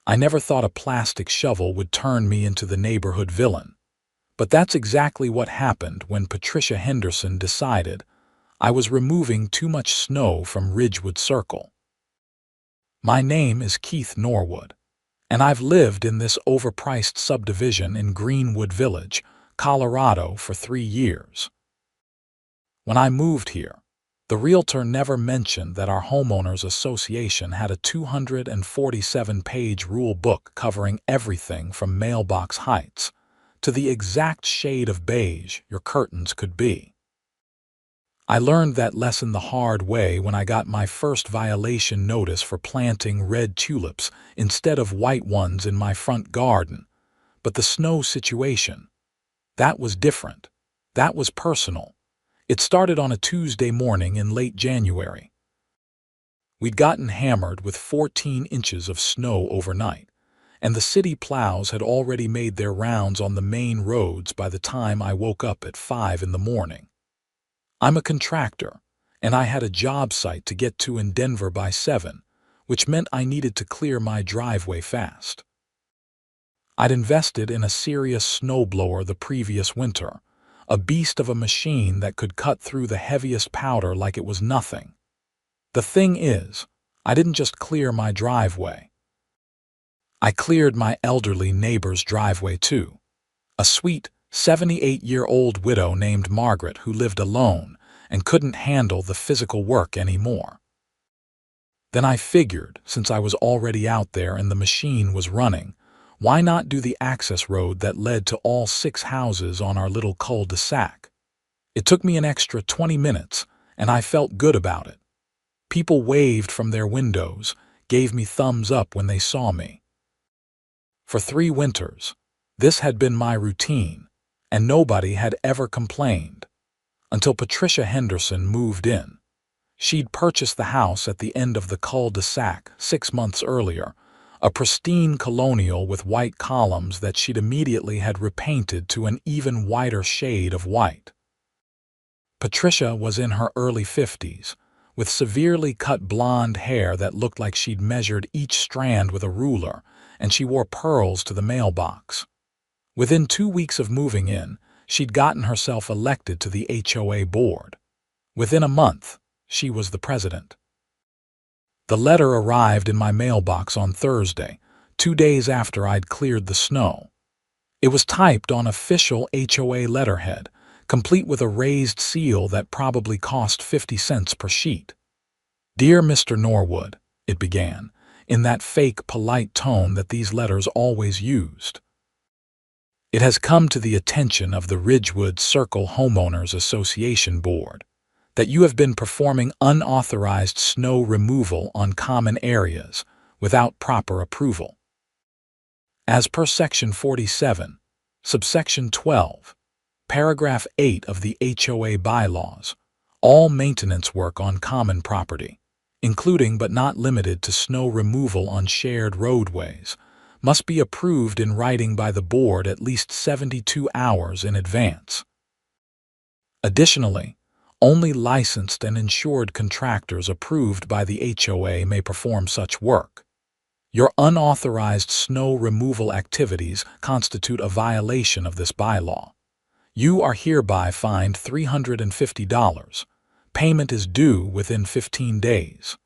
I never thought a plastic shovel would turn me into the neighborhood villain. But that's exactly what happened when Patricia Henderson decided I was removing too much snow from Ridgewood Circle. My name is Keith Norwood, and I've lived in this overpriced subdivision in Greenwood Village, Colorado for 3 years. When I moved here, the realtor never mentioned that our homeowners association had a 247-page rule book covering everything from mailbox heights to the exact shade of beige your curtains could be. I learned that lesson the hard way when I got my first violation notice for planting red tulips instead of white ones in my front garden. But the snow situation, that was different. That was personal. It started on a Tuesday morning in late January. We'd gotten hammered with 14 inches of snow overnight, and the city plows had already made their rounds on the main roads by the time I woke up at 5 in the morning. I'm a contractor, and I had a job site to get to in Denver by 7, which meant I needed to clear my driveway fast. I'd invested in a serious snowblower the previous winter, a beast of a machine that could cut through the heaviest powder like it was nothing. The thing is, I didn't just clear my driveway. I cleared my elderly neighbor's driveway too. A sweet, 78-year-old widow named Margaret who lived alone and couldn't handle the physical work anymore. Then I figured, since I was already out there and the machine was running, why not do the access road that led to all 6 houses on our little cul-de-sac? It took me an extra 20 minutes, and I felt good about it. People waved from their windows, gave me thumbs up when they saw me. For 3 winters, this had been my routine, and nobody had ever complained. Until Patricia Henderson moved in. She'd purchased the house at the end of the cul-de-sac 6 months earlier, a pristine colonial with white columns that she'd immediately had repainted to an even whiter shade of white. Patricia was in her early 50s, with severely cut blonde hair that looked like she'd measured each strand with a ruler, and she wore pearls to the mailbox. Within 2 weeks of moving in, she'd gotten herself elected to the HOA board. Within a month, she was the president. The letter arrived in my mailbox on Thursday, 2 days after I'd cleared the snow. It was typed on official HOA letterhead, complete with a raised seal that probably cost 50 cents per sheet. "Dear Mr. Norwood," it began, in that fake, polite tone that these letters always used. "It has come to the attention of the Ridgewood Circle Homeowners Association Board that you have been performing unauthorized snow removal on common areas without proper approval. As per Section 47, subsection 12, paragraph 8 of the HOA bylaws, all maintenance work on common property, including but not limited to snow removal on shared roadways, must be approved in writing by the board at least 72 hours in advance. Additionally, only licensed and insured contractors approved by the HOA may perform such work. Your unauthorized snow removal activities constitute a violation of this bylaw. You are hereby fined $350. Payment is due within 15 days.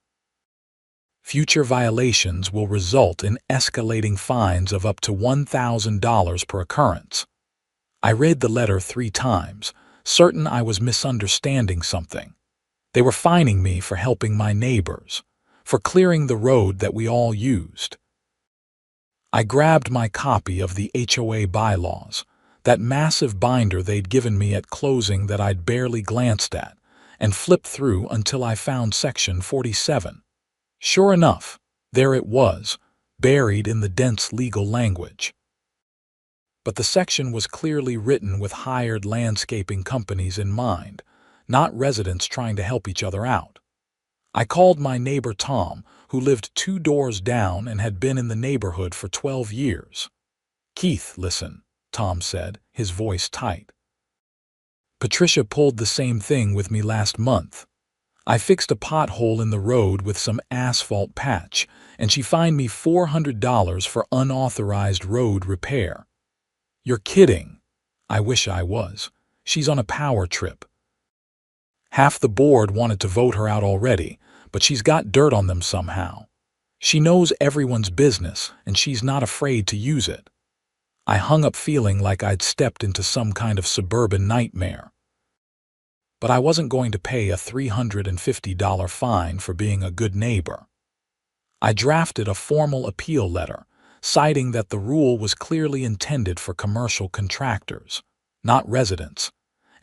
Future violations will result in escalating fines of up to $1,000 per occurrence." I read the letter 3 times, certain I was misunderstanding something. They were fining me for helping my neighbors, for clearing the road that we all used. I grabbed my copy of the HOA bylaws, that massive binder they'd given me at closing that I'd barely glanced at, and flipped through until I found Section 47. Sure enough, there it was, buried in the dense legal language. But the section was clearly written with hired landscaping companies in mind, not residents trying to help each other out. I called my neighbor Tom, who lived 2 doors down and had been in the neighborhood for 12 years. "Keith, listen," Tom said, his voice tight. "Patricia pulled the same thing with me last month. I fixed a pothole in the road with some asphalt patch, and she fined me $400 for unauthorized road repair. You're kidding. I wish I was. She's on a power trip. Half the board wanted to vote her out already, but she's got dirt on them somehow. She knows everyone's business, and she's not afraid to use it. I hung up feeling like I'd stepped into some kind of suburban nightmare. But I wasn't going to pay a $350 fine for being a good neighbor. I drafted a formal appeal letter, citing that the rule was clearly intended for commercial contractors, not residents,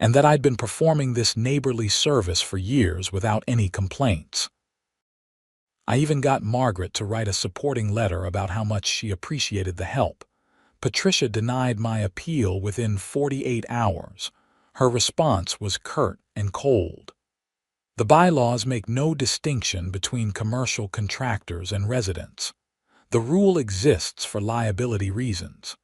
and that I'd been performing this neighborly service for years without any complaints. I even got Margaret to write a supporting letter about how much she appreciated the help. Patricia denied my appeal within 48 hours. Her response was curt and cold. The bylaws make no distinction between commercial contractors and residents. The rule exists for liability reasons.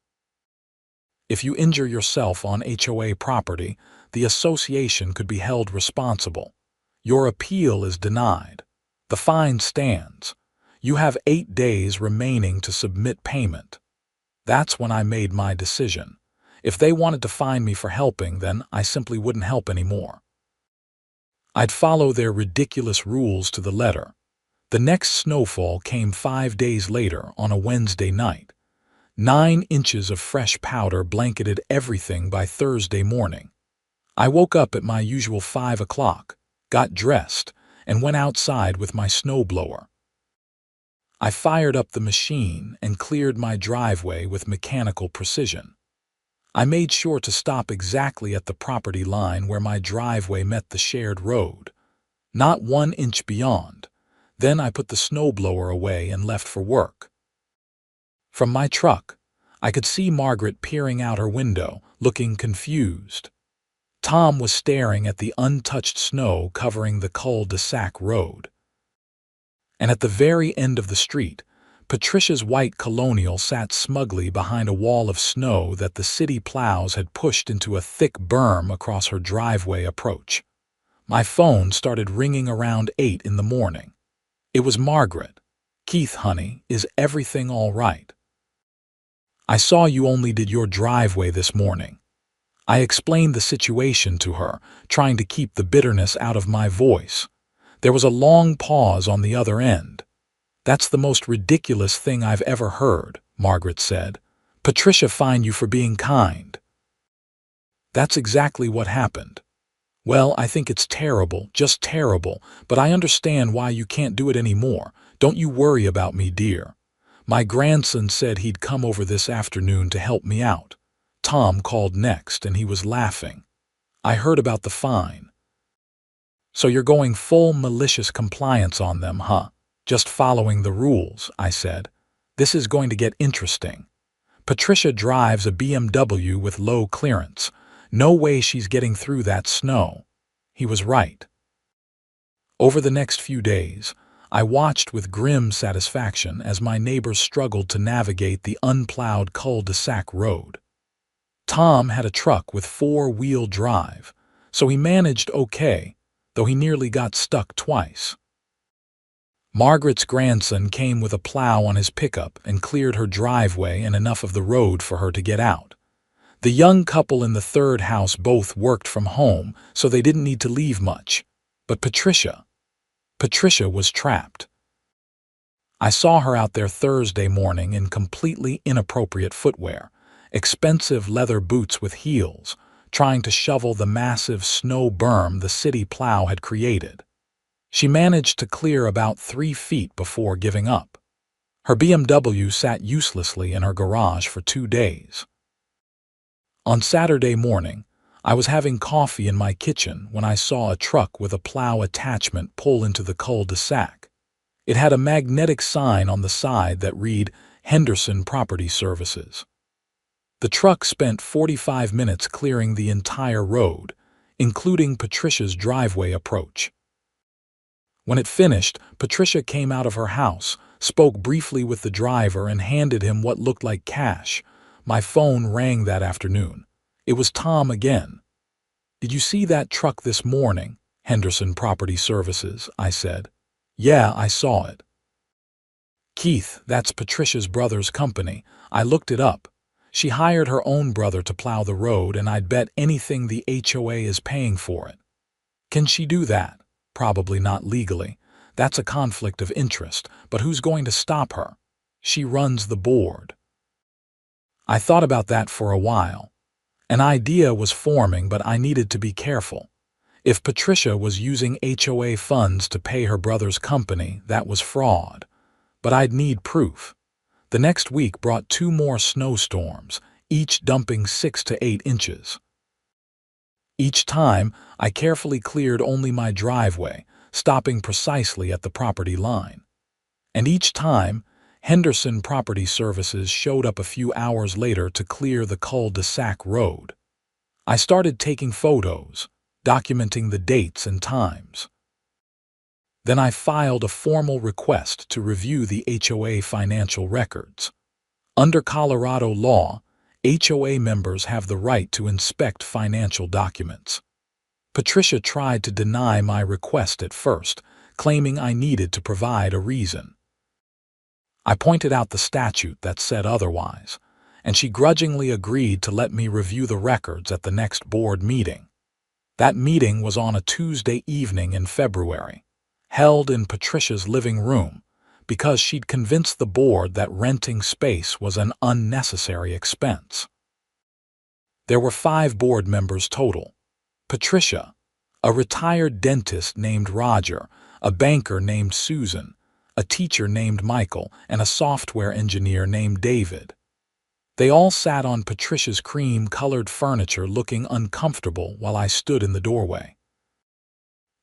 If you injure yourself on HOA property, the association could be held responsible. Your appeal is denied. The fine stands. You have 8 days remaining to submit payment. That's when I made my decision. If they wanted to fine me for helping, then I simply wouldn't help anymore. I'd follow their ridiculous rules to the letter. The next snowfall came 5 days later on a Wednesday night. 9 inches of fresh powder blanketed everything by Thursday morning. I woke up at my usual 5 o'clock, got dressed, and went outside with my snowblower. I fired up the machine and cleared my driveway with mechanical precision. I made sure to stop exactly at the property line where my driveway met the shared road, not 1 inch beyond. Then I put the snowblower away and left for work. From my truck, I could see Margaret peering out her window, looking confused. Tom was staring at the untouched snow covering the cul-de-sac road. And at the very end of the street, Patricia's white Colonial sat smugly behind a wall of snow that the city plows had pushed into a thick berm across her driveway approach. My phone started ringing around 8 in the morning. It was Margaret. "Keith, honey, is everything all right? I saw you only did your driveway this morning." I explained the situation to her, trying to keep the bitterness out of my voice. There was a long pause on the other end. "That's the most ridiculous thing I've ever heard," Margaret said. "Patricia fined you for being kind." That's exactly what happened. "Well, I think it's terrible, just terrible, but I understand why you can't do it anymore. Don't you worry about me, dear. My grandson said he'd come over this afternoon to help me out." Tom called next, and he was laughing. "I heard about the fine." "So you're going full malicious compliance on them, huh? Just following the rules," I said. "This is going to get interesting. Patricia drives a BMW with low clearance. No way she's getting through that snow." He was right. Over the next few days, I watched with grim satisfaction as my neighbors struggled to navigate the unplowed cul-de-sac road. Tom had a truck with 4-wheel drive, so he managed okay, though he nearly got stuck twice. Margaret's grandson came with a plow on his pickup and cleared her driveway and enough of the road for her to get out. The young couple in the third house both worked from home, so they didn't need to leave much. But Patricia was trapped. I saw her out there Thursday morning in completely inappropriate footwear, expensive leather boots with heels, trying to shovel the massive snow berm the city plow had created. She managed to clear about 3 feet before giving up. Her BMW sat uselessly in her garage for 2 days. On Saturday morning, I was having coffee in my kitchen when I saw a truck with a plow attachment pull into the cul-de-sac. It had a magnetic sign on the side that read Henderson Property Services. The truck spent 45 minutes clearing the entire road, including Patricia's driveway approach. When it finished, Patricia came out of her house, spoke briefly with the driver, and handed him what looked like cash. My phone rang that afternoon. It was Tom again. "Did you see that truck this morning, Henderson Property Services?" I said. "Yeah, I saw it." Keith, that's Patricia's brother's company. I looked it up. She hired her own brother to plow the road, and I'd bet anything the HOA is paying for it. Can she do that? Probably not legally. That's a conflict of interest, but who's going to stop her? She runs the board. I thought about that for a while. An idea was forming, but I needed to be careful. If Patricia was using HOA funds to pay her brother's company, that was fraud. But I'd need proof. The next week brought 2 more snowstorms, each dumping 6 to 8 inches. Each time, I carefully cleared only my driveway, stopping precisely at the property line. And each time, Henderson Property Services showed up a few hours later to clear the cul-de-sac road. I started taking photos, documenting the dates and times. Then I filed a formal request to review the HOA financial records. Under Colorado law, HOA members have the right to inspect financial documents. Patricia tried to deny my request at first, claiming I needed to provide a reason. I pointed out the statute that said otherwise, and she grudgingly agreed to let me review the records at the next board meeting. That meeting was on a Tuesday evening in February, held in Patricia's living room, because she'd convinced the board that renting space was an unnecessary expense. There were 5 board members total. Patricia, a retired dentist named Roger, a banker named Susan, a teacher named Michael, and a software engineer named David. They all sat on Patricia's cream-colored furniture looking uncomfortable while I stood in the doorway.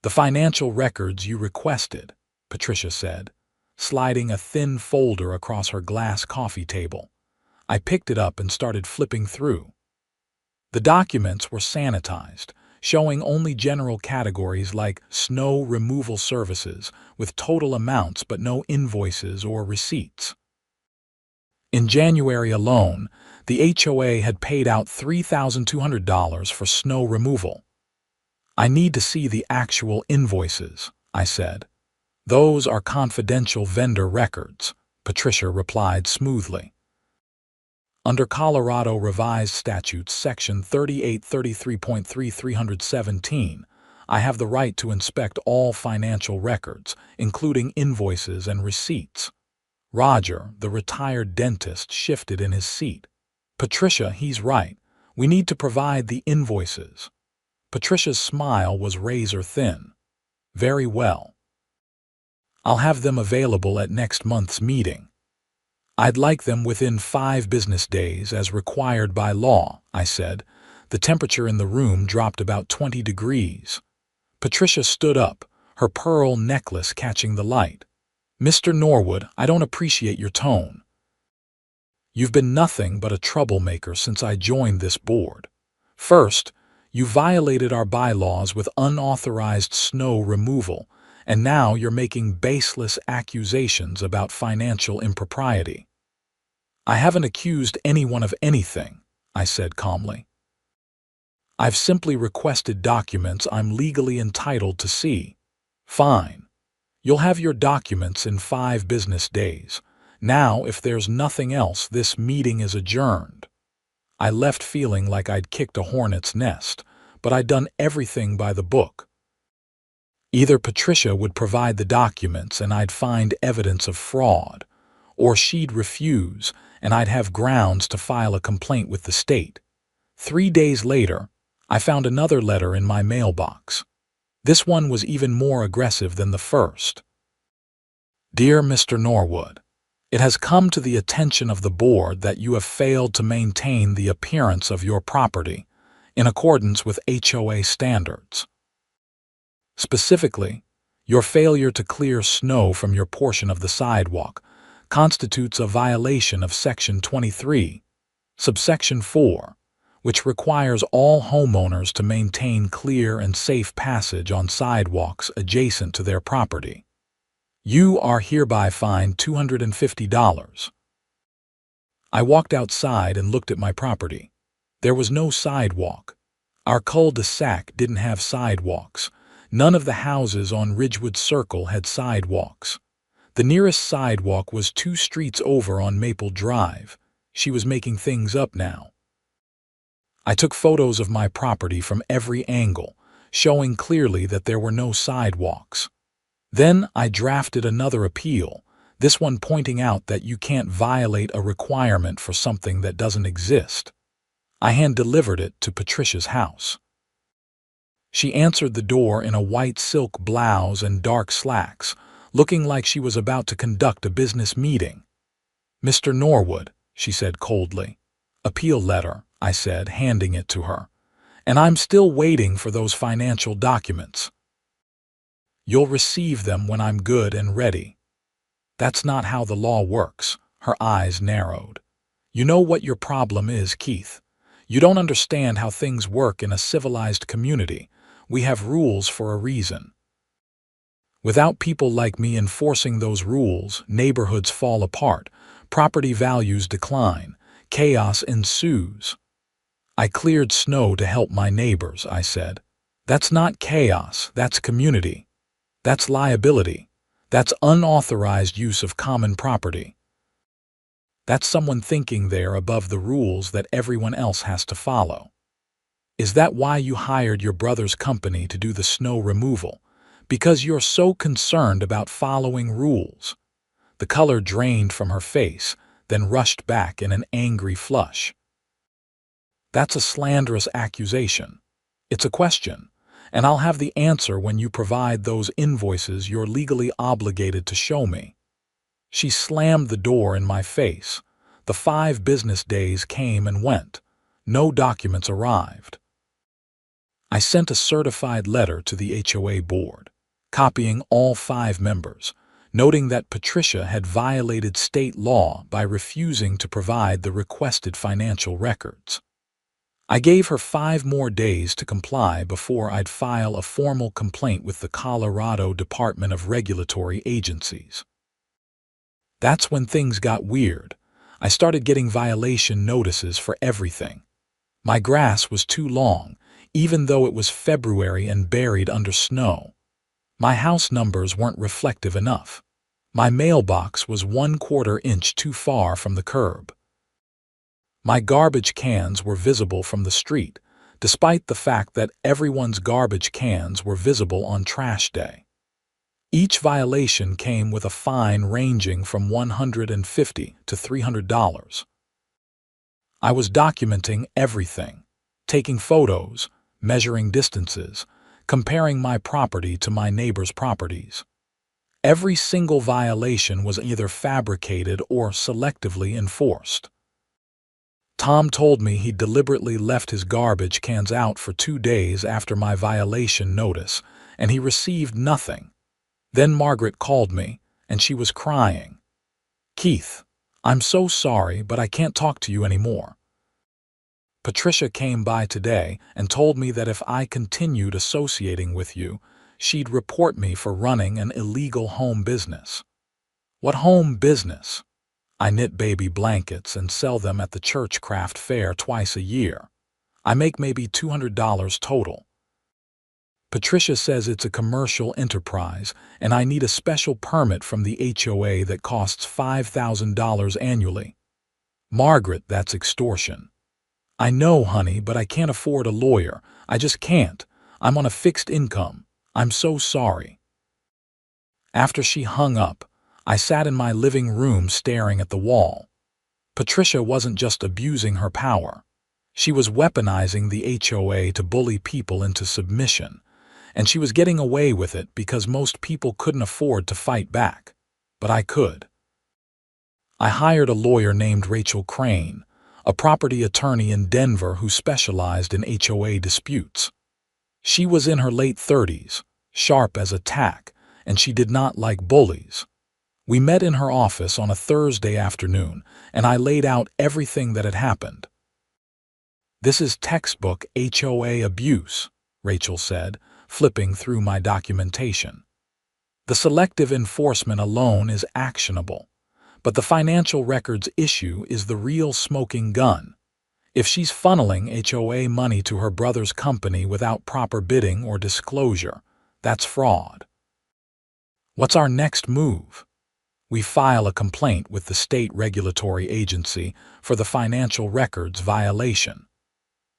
"The financial records you requested," Patricia said, sliding a thin folder across her glass coffee table. I picked it up and started flipping through. The documents were sanitized, showing only general categories like snow removal services, with total amounts but no invoices or receipts. In January alone, the HOA had paid out $3,200 for snow removal. "I need to see the actual invoices," I said. "Those are confidential vendor records," Patricia replied smoothly. Under Colorado Revised Statutes Section 3833.3317, I have the right to inspect all financial records, including invoices and receipts. Roger, the retired dentist, shifted in his seat. "Patricia, he's right. We need to provide the invoices." Patricia's smile was razor thin. "Very well. I'll have them available at next month's meeting." "I'd like them within 5 business days as required by law," I said. The temperature in the room dropped about 20 degrees. Patricia stood up, her pearl necklace catching the light. "Mr. Norwood, I don't appreciate your tone. You've been nothing but a troublemaker since I joined this board. First, you violated our bylaws with unauthorized snow removal, and now you're making baseless accusations about financial impropriety." "I haven't accused anyone of anything," I said calmly. "I've simply requested documents I'm legally entitled to see." "Fine. You'll have your documents in 5 business days. Now, if there's nothing else, this meeting is adjourned." I left feeling like I'd kicked a hornet's nest, but I'd done everything by the book. Either Patricia would provide the documents and I'd find evidence of fraud, or she'd refuse and I'd have grounds to file a complaint with the state. 3 days later, I found another letter in my mailbox. This one was even more aggressive than the first. "Dear Mr. Norwood, it has come to the attention of the board that you have failed to maintain the appearance of your property in accordance with HOA standards. Specifically, your failure to clear snow from your portion of the sidewalk constitutes a violation of Section 23, subsection 4, which requires all homeowners to maintain clear and safe passage on sidewalks adjacent to their property. You are hereby fined $250. I walked outside and looked at my property. There was no sidewalk. Our cul-de-sac didn't have sidewalks. None of the houses on Ridgewood Circle had sidewalks. The nearest sidewalk was 2 streets over on Maple Drive. She was making things up now. I took photos of my property from every angle, showing clearly that there were no sidewalks. Then I drafted another appeal, this one pointing out that you can't violate a requirement for something that doesn't exist. I hand-delivered it to Patricia's house. She answered the door in a white silk blouse and dark slacks, looking like she was about to conduct a business meeting. "Mr. Norwood," she said coldly. "Appeal letter," I said, handing it to her. "And I'm still waiting for those financial documents." "You'll receive them when I'm good and ready." "That's not how the law works." Her eyes narrowed. "You know what your problem is, Keith. You don't understand how things work in a civilized community. We have rules for a reason. Without people like me enforcing those rules, neighborhoods fall apart, property values decline, chaos ensues." "I cleared snow to help my neighbors," I said. "That's not chaos, that's community. That's liability. That's unauthorized use of common property. That's someone thinking they're above the rules that everyone else has to follow." "Is that why you hired your brother's company to do the snow removal? Because you're so concerned about following rules?" The color drained from her face, then rushed back in an angry flush. "That's a slanderous accusation. It's a question, and I'll have the answer when you provide those invoices you're legally obligated to show me." She slammed the door in my face. The 5 business days came and went. No documents arrived. I sent a certified letter to the HOA board, copying all 5 members, noting that Patricia had violated state law by refusing to provide the requested financial records. I gave her 5 more days to comply before I'd file a formal complaint with the Colorado Department of Regulatory Agencies. That's when things got weird. I started getting violation notices for everything. My grass was too long, even though it was February and buried under snow. My house numbers weren't reflective enough. My mailbox was 1/4 inch too far from the curb. My garbage cans were visible from the street, despite the fact that everyone's garbage cans were visible on trash day. Each violation came with a fine ranging from $150 to $300. I was documenting everything, taking photos, measuring distances, comparing my property to my neighbors' properties. Every single violation was either fabricated or selectively enforced. Tom told me he deliberately left his garbage cans out for 2 days after my violation notice, and he received nothing. Then Margaret called me, and she was crying. "Keith, I'm so sorry, but I can't talk to you anymore. Patricia came by today and told me that if I continued associating with you, she'd report me for running an illegal home business." "What home business?" "I knit baby blankets and sell them at the church craft fair twice a year. I make maybe $200 total. Patricia says it's a commercial enterprise, and I need a special permit from the HOA that costs $5,000 annually." "Margaret, that's extortion." "I know, honey, but I can't afford a lawyer. I just can't. I'm on a fixed income. I'm so sorry." After she hung up, I sat in my living room staring at the wall. Patricia wasn't just abusing her power. She was weaponizing the HOA to bully people into submission, and she was getting away with it because most people couldn't afford to fight back. But I could. I hired a lawyer named Rachel Crane, a property attorney in Denver who specialized in HOA disputes. She was in her late 30s, sharp as a tack, and she did not like bullies. We met in her office on a Thursday afternoon, and I laid out everything that had happened. "This is textbook HOA abuse," Rachel said, flipping through my documentation. "The selective enforcement alone is actionable, but the financial records issue is the real smoking gun. If she's funneling HOA money to her brother's company without proper bidding or disclosure, that's fraud." "What's our next move?" We file a complaint with the state regulatory agency for the financial records violation.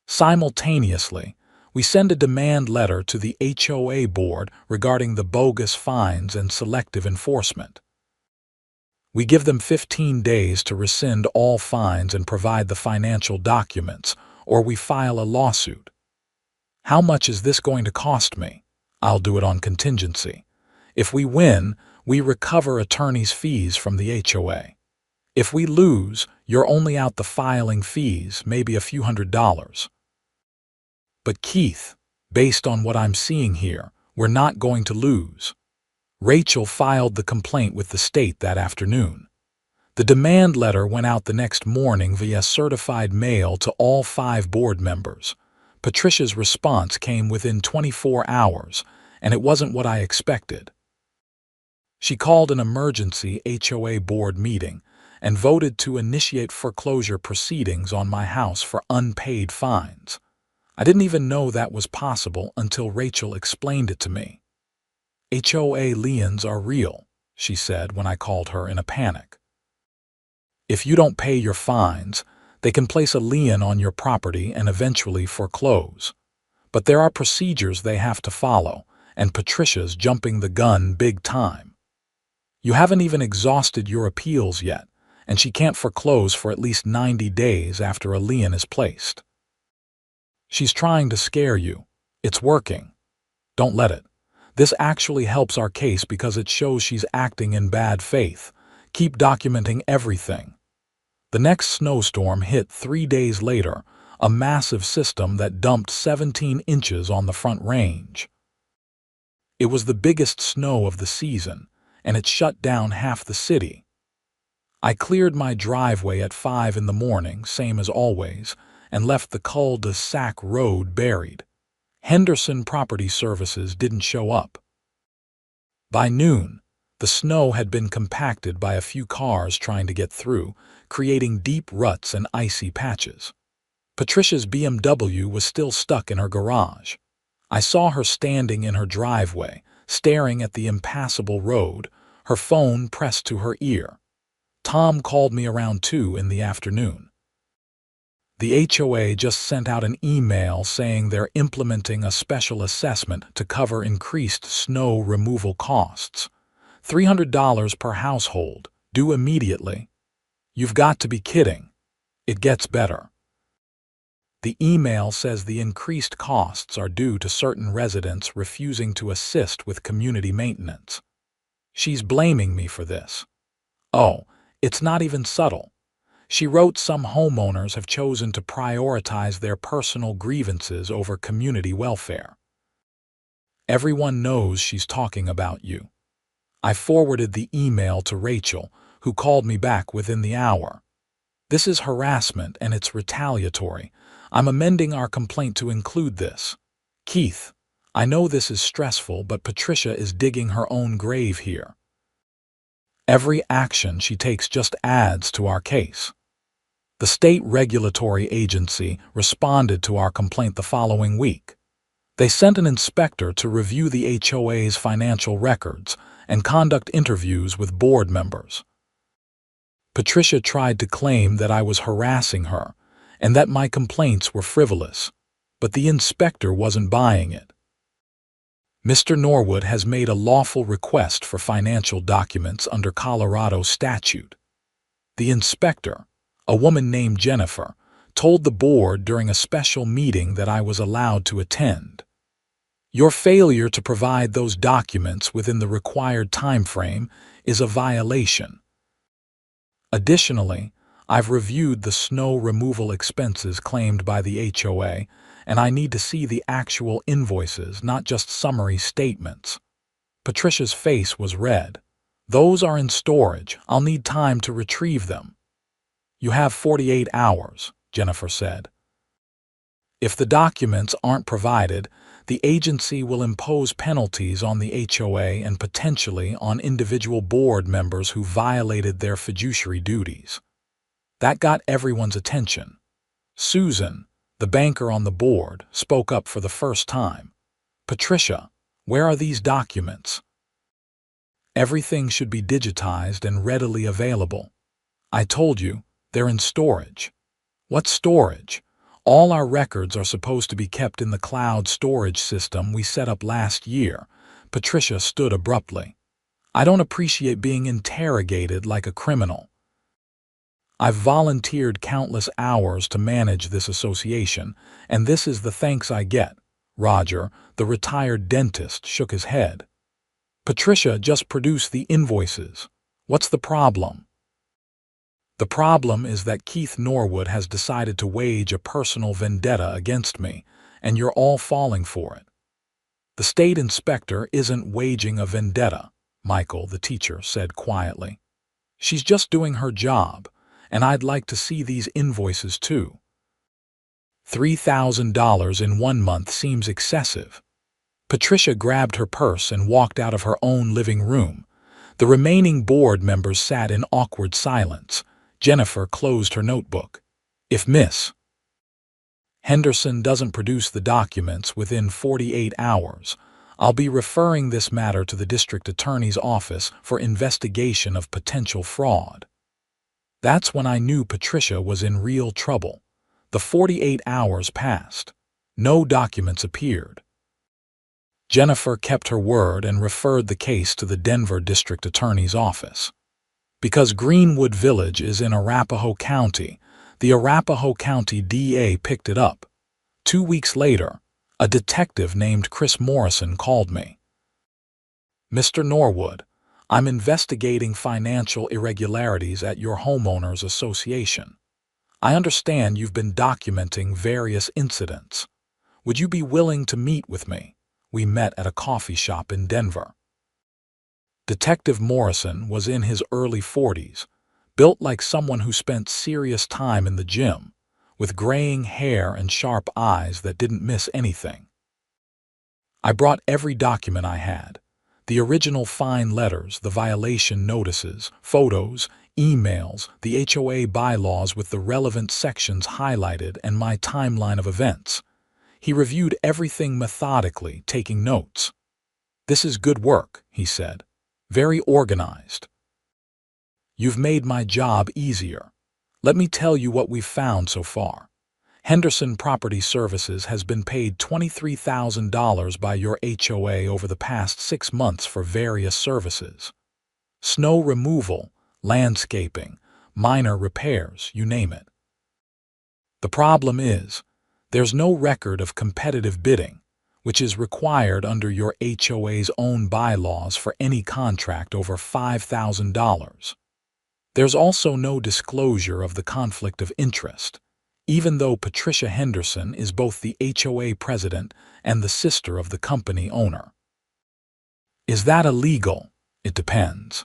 Simultaneously, we send a demand letter to the HOA board regarding the bogus fines and selective enforcement. We give them 15 days to rescind all fines and provide the financial documents, or we file a lawsuit. How much is this going to cost me? I'll do it on contingency. If we win, we recover attorney's fees from the HOA. If we lose, you're only out the filing fees, maybe a few $100s. But Keith, based on what I'm seeing here, we're not going to lose. Rachel filed the complaint with the state that afternoon. The demand letter went out the next morning via certified mail to all 5 board members. Patricia's response came within 24 hours, and it wasn't what I expected. She called an emergency HOA board meeting and voted to initiate foreclosure proceedings on my house for unpaid fines. I didn't even know that was possible until Rachel explained it to me. HOA liens are real, she said when I called her in a panic. If you don't pay your fines, they can place a lien on your property and eventually foreclose. But there are procedures they have to follow, and Patricia's jumping the gun big time. You haven't even exhausted your appeals yet, and she can't foreclose for at least 90 days after a lien is placed. She's trying to scare you. It's working. Don't let it. This actually helps our case because it shows she's acting in bad faith. Keep documenting everything. The next snowstorm hit 3 days later, a massive system that dumped 17 inches on the Front Range. It was the biggest snow of the season, and it shut down half the city. I cleared my driveway at 5 in the morning, same as always, and left the cul-de-sac road buried. Henderson Property Services didn't show up. By noon, the snow had been compacted by a few cars trying to get through, creating deep ruts and icy patches. Patricia's BMW was still stuck in her garage. I saw her standing in her driveway, staring at the impassable road, her phone pressed to her ear. Tom called me around 2 in the afternoon. The HOA just sent out an email saying they're implementing a special assessment to cover increased snow removal costs. $300 per household, due immediately. You've got to be kidding. It gets better. The email says the increased costs are due to certain residents refusing to assist with community maintenance. She's blaming me for this. Oh, it's not even subtle. She wrote some homeowners have chosen to prioritize their personal grievances over community welfare. Everyone knows she's talking about you. I forwarded the email to Rachel, who called me back within the hour. This is harassment and it's retaliatory. I'm amending our complaint to include this. Keith, I know this is stressful, but Patricia is digging her own grave here. Every action she takes just adds to our case. The state regulatory agency responded to our complaint the following week. They sent an inspector to review the HOA's financial records and conduct interviews with board members. Patricia tried to claim that I was harassing her and that my complaints were frivolous, but the inspector wasn't buying it. Mr. Norwood has made a lawful request for financial documents under Colorado statute. The inspector, a woman named Jennifer, told the board during a special meeting that I was allowed to attend. Your failure to provide those documents within the required time frame is a violation. Additionally, I've reviewed the snow removal expenses claimed by the HOA, and I need to see the actual invoices, not just summary statements. Patricia's face was red. Those are in storage. I'll need time to retrieve them. You have 48 hours, Jennifer said. If the documents aren't provided, the agency will impose penalties on the HOA and potentially on individual board members who violated their fiduciary duties. That got everyone's attention. Susan, the banker on the board, spoke up for the first time. Patricia, where are these documents? Everything should be digitized and readily available. I told you, they're in storage. What storage? All our records are supposed to be kept in the cloud storage system we set up last year. Patricia stood abruptly. I don't appreciate being interrogated like a criminal. I've volunteered countless hours to manage this association, and this is the thanks I get. Roger, the retired dentist, shook his head. Patricia just produced the invoices. What's the problem? The problem is that Keith Norwood has decided to wage a personal vendetta against me, and you're all falling for it. The state inspector isn't waging a vendetta, Michael, the teacher, said quietly. She's just doing her job, and I'd like to see these invoices too. $3,000 in 1 month seems excessive. Patricia grabbed her purse and walked out of her own living room. The remaining board members sat in awkward silence. Jennifer closed her notebook. If Miss Henderson doesn't produce the documents within 48 hours, I'll be referring this matter to the district attorney's office for investigation of potential fraud. That's when I knew Patricia was in real trouble. The 48 hours passed. No documents appeared. Jennifer kept her word and referred the case to the Denver district attorney's office. Because Greenwood Village is in Arapahoe County, the Arapahoe County DA picked it up. 2 weeks later, a detective named Chris Morrison called me. Mr. Norwood, I'm investigating financial irregularities at your homeowners association. I understand you've been documenting various incidents. Would you be willing to meet with me? We met at a coffee shop in Denver. Detective Morrison was in his early 40s, built like someone who spent serious time in the gym, with graying hair and sharp eyes that didn't miss anything. I brought every document I had: the original fine letters, the violation notices, photos, emails, the HOA bylaws with the relevant sections highlighted, and my timeline of events. He reviewed everything methodically, taking notes. "This is good work," he said. "Very organized. You've made my job easier. Let me tell you what we've found so far. Henderson Property Services has been paid $23,000 by your HOA over the past 6 months for various services. Snow removal, landscaping, minor repairs, you name it. The problem is, there's no record of competitive bidding, which is required under your HOA's own bylaws for any contract over $5,000. There's also no disclosure of the conflict of interest, even though Patricia Henderson is both the HOA president and the sister of the company owner. Is that illegal? It depends.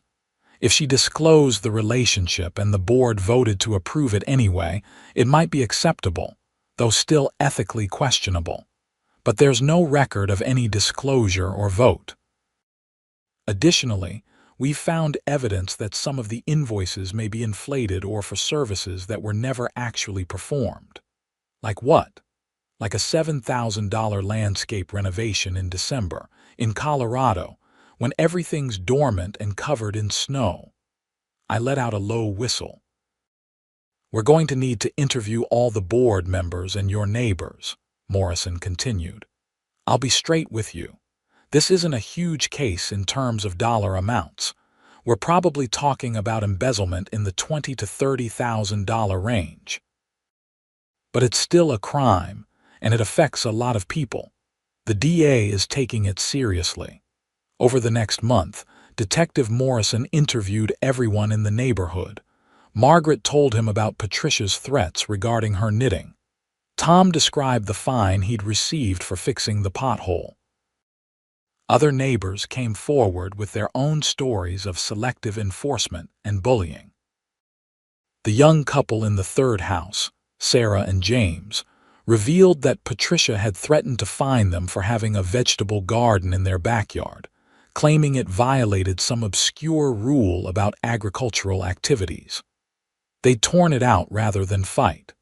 If she disclosed the relationship and the board voted to approve it anyway, it might be acceptable, though still ethically questionable. But there's no record of any disclosure or vote. Additionally, we've found evidence that some of the invoices may be inflated or for services that were never actually performed. Like what? Like a $7,000 landscape renovation in December, in Colorado, when everything's dormant and covered in snow. I let out a low whistle. We're going to need to interview all the board members and your neighbors, Morrison continued. I'll be straight with you. This isn't a huge case in terms of dollar amounts. We're probably talking about embezzlement in the $20,000 to $30,000 range. But it's still a crime, and it affects a lot of people. The DA is taking it seriously. Over the next month, Detective Morrison interviewed everyone in the neighborhood. Margaret told him about Patricia's threats regarding her knitting. Tom described the fine he'd received for fixing the pothole. Other neighbors came forward with their own stories of selective enforcement and bullying. The young couple in the third house, Sarah and James, revealed that Patricia had threatened to fine them for having a vegetable garden in their backyard, claiming it violated some obscure rule about agricultural activities. They'd torn it out rather than fight.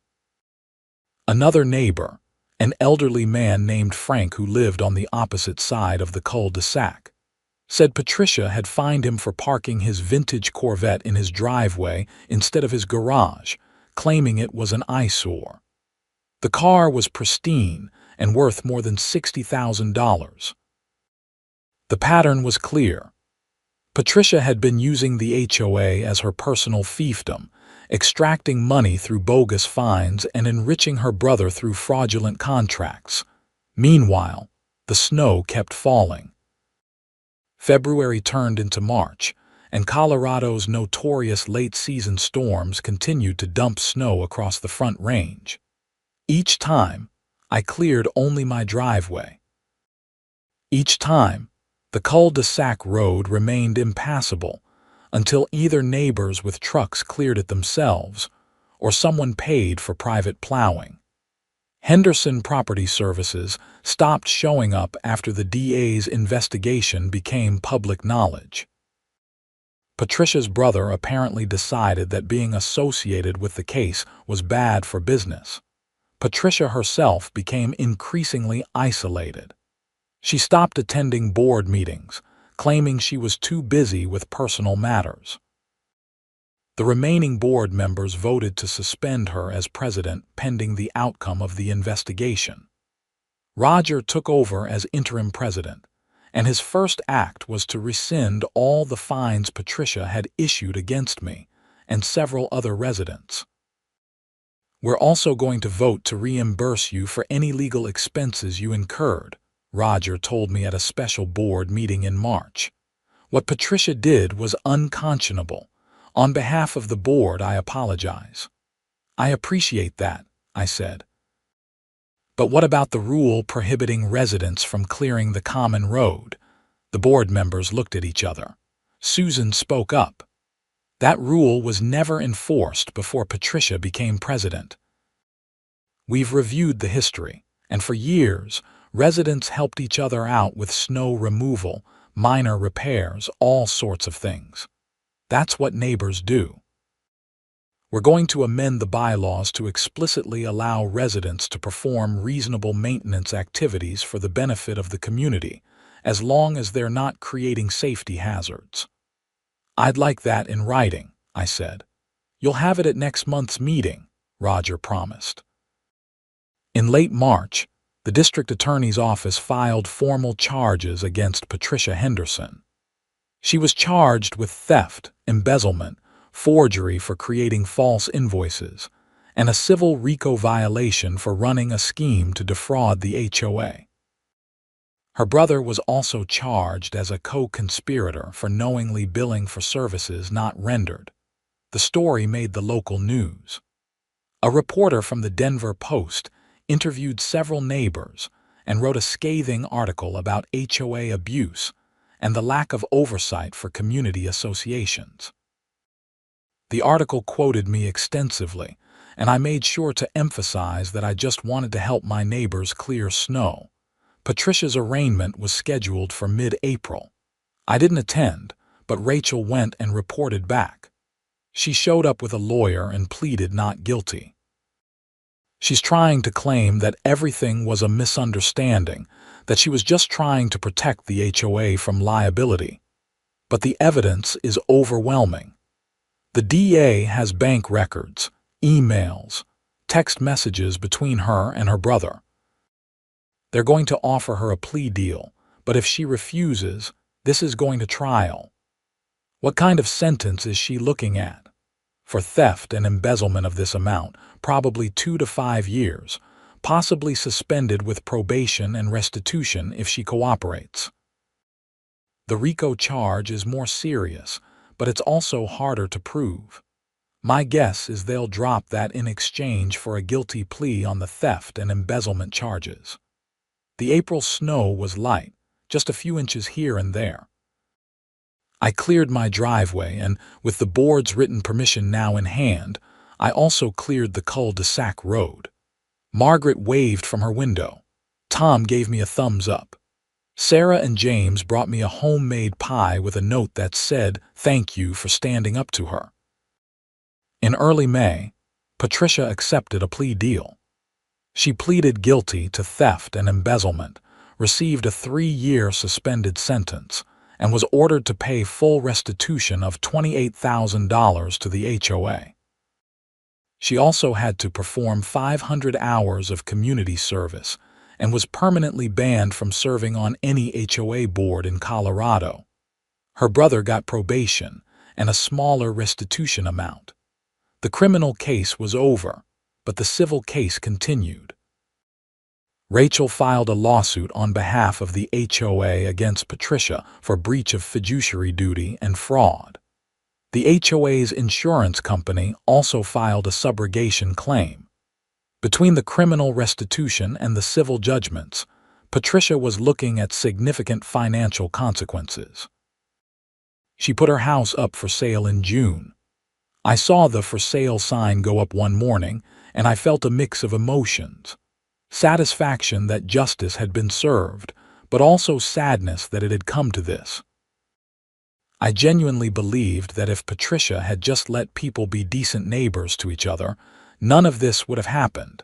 Another neighbor, an elderly man named Frank who lived on the opposite side of the cul-de-sac, Said Patricia had fined him for parking his vintage Corvette in his driveway instead of his garage, claiming it was an eyesore. The car was pristine and worth more than $60,000. The pattern was clear. Patricia had been using the HOA as her personal fiefdom, extracting money through bogus fines and enriching her brother through fraudulent contracts. Meanwhile, the snow kept falling. February turned into March, and Colorado's notorious late-season storms continued to dump snow across the Front Range. Each time, I cleared only my driveway. Each time, the cul-de-sac road remained impassable until either neighbors with trucks cleared it themselves or someone paid for private plowing. Henderson Property Services stopped showing up after the DA's investigation became public knowledge. Patricia's brother apparently decided that being associated with the case was bad for business. Patricia herself became increasingly isolated. She stopped attending board meetings, claiming she was too busy with personal matters. The remaining board members voted to suspend her as president pending the outcome of the investigation. Roger took over as interim president, and his first act was to rescind all the fines Patricia had issued against me and several other residents. "We're also going to vote to reimburse you for any legal expenses you incurred," Roger told me at a special board meeting in March. "What Patricia did was unconscionable. On behalf of the board, I apologize." "I appreciate that," I said. "But what about the rule prohibiting residents from clearing the common road?" The board members looked at each other. Susan spoke up. "That rule was never enforced before Patricia became president. We've reviewed the history, and for years, residents helped each other out with snow removal, minor repairs, all sorts of things. That's what neighbors do. We're going to amend the bylaws to explicitly allow residents to perform reasonable maintenance activities for the benefit of the community, as long as they're not creating safety hazards." "I'd like that in writing," I said. "You'll have it at next month's meeting," Roger promised. In late March, the district attorney's office filed formal charges against Patricia Henderson. She was charged with theft, embezzlement, forgery for creating false invoices, and a civil RICO violation for running a scheme to defraud the HOA. Her brother was also charged as a co-conspirator for knowingly billing for services not rendered. The story made the local news. A reporter from the Denver Post interviewed several neighbors and wrote a scathing article about HOA abuse and the lack of oversight for community associations. The article quoted me extensively, and I made sure to emphasize that I just wanted to help my neighbors clear snow. Patricia's arraignment was scheduled for mid-April. I didn't attend, but Rachel went and reported back. She showed up with a lawyer and pleaded not guilty. She's trying to claim that everything was a misunderstanding, that she was just trying to protect the HOA from liability. But the evidence is overwhelming. The DA has bank records, emails, text messages between her and her brother. They're going to offer her a plea deal, but if she refuses, this is going to trial. What kind of sentence is she looking at? For theft and embezzlement of this amount, probably 2 to 5 years, possibly suspended with probation and restitution if she cooperates. The RICO charge is more serious, but it's also harder to prove. My guess is they'll drop that in exchange for a guilty plea on the theft and embezzlement charges. The April snow was light, just a few inches here and there. I cleared my driveway, and with the board's written permission now in hand, I also cleared the cul-de-sac road. Margaret waved from her window. Tom gave me a thumbs up. Sarah and James brought me a homemade pie with a note that said, "Thank you for standing up to her." In early May, Patricia accepted a plea deal. She pleaded guilty to theft and embezzlement, received a 3-year suspended sentence, and was ordered to pay full restitution of $28,000 to the HOA. She also had to perform 500 hours of community service and was permanently banned from serving on any HOA board in Colorado. Her brother got probation and a smaller restitution amount. The criminal case was over, but the civil case continued. Rachel filed a lawsuit on behalf of the HOA against Patricia for breach of fiduciary duty and fraud. The HOA's insurance company also filed a subrogation claim. Between the criminal restitution and the civil judgments, Patricia was looking at significant financial consequences. She put her house up for sale in June. I saw the for sale sign go up one morning, and I felt a mix of emotions. Satisfaction that justice had been served, but also sadness that it had come to this. I genuinely believed that if Patricia had just let people be decent neighbors to each other, none of this would have happened.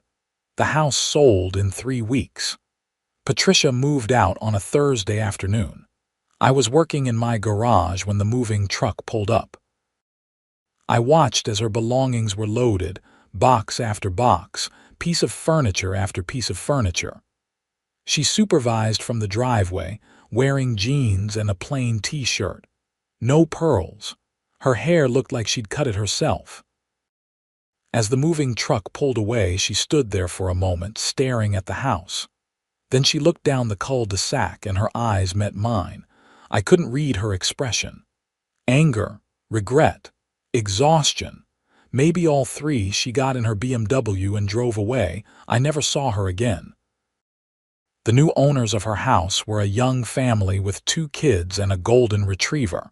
The house sold in 3 weeks. Patricia moved out on a Thursday afternoon. I was working in my garage when the moving truck pulled up. I watched as her belongings were loaded, box after box, piece of furniture after piece of furniture. She supervised from the driveway, wearing jeans and a plain t-shirt. No pearls. Her hair looked like she'd cut it herself. As the moving truck pulled away, she stood there for a moment, staring at the house. Then she looked down the cul-de-sac and her eyes met mine. I couldn't read her expression. Anger, regret, exhaustion. Maybe all three. She got in her BMW and drove away. I never saw her again. The new owners of her house were a young family with 2 kids and a golden retriever.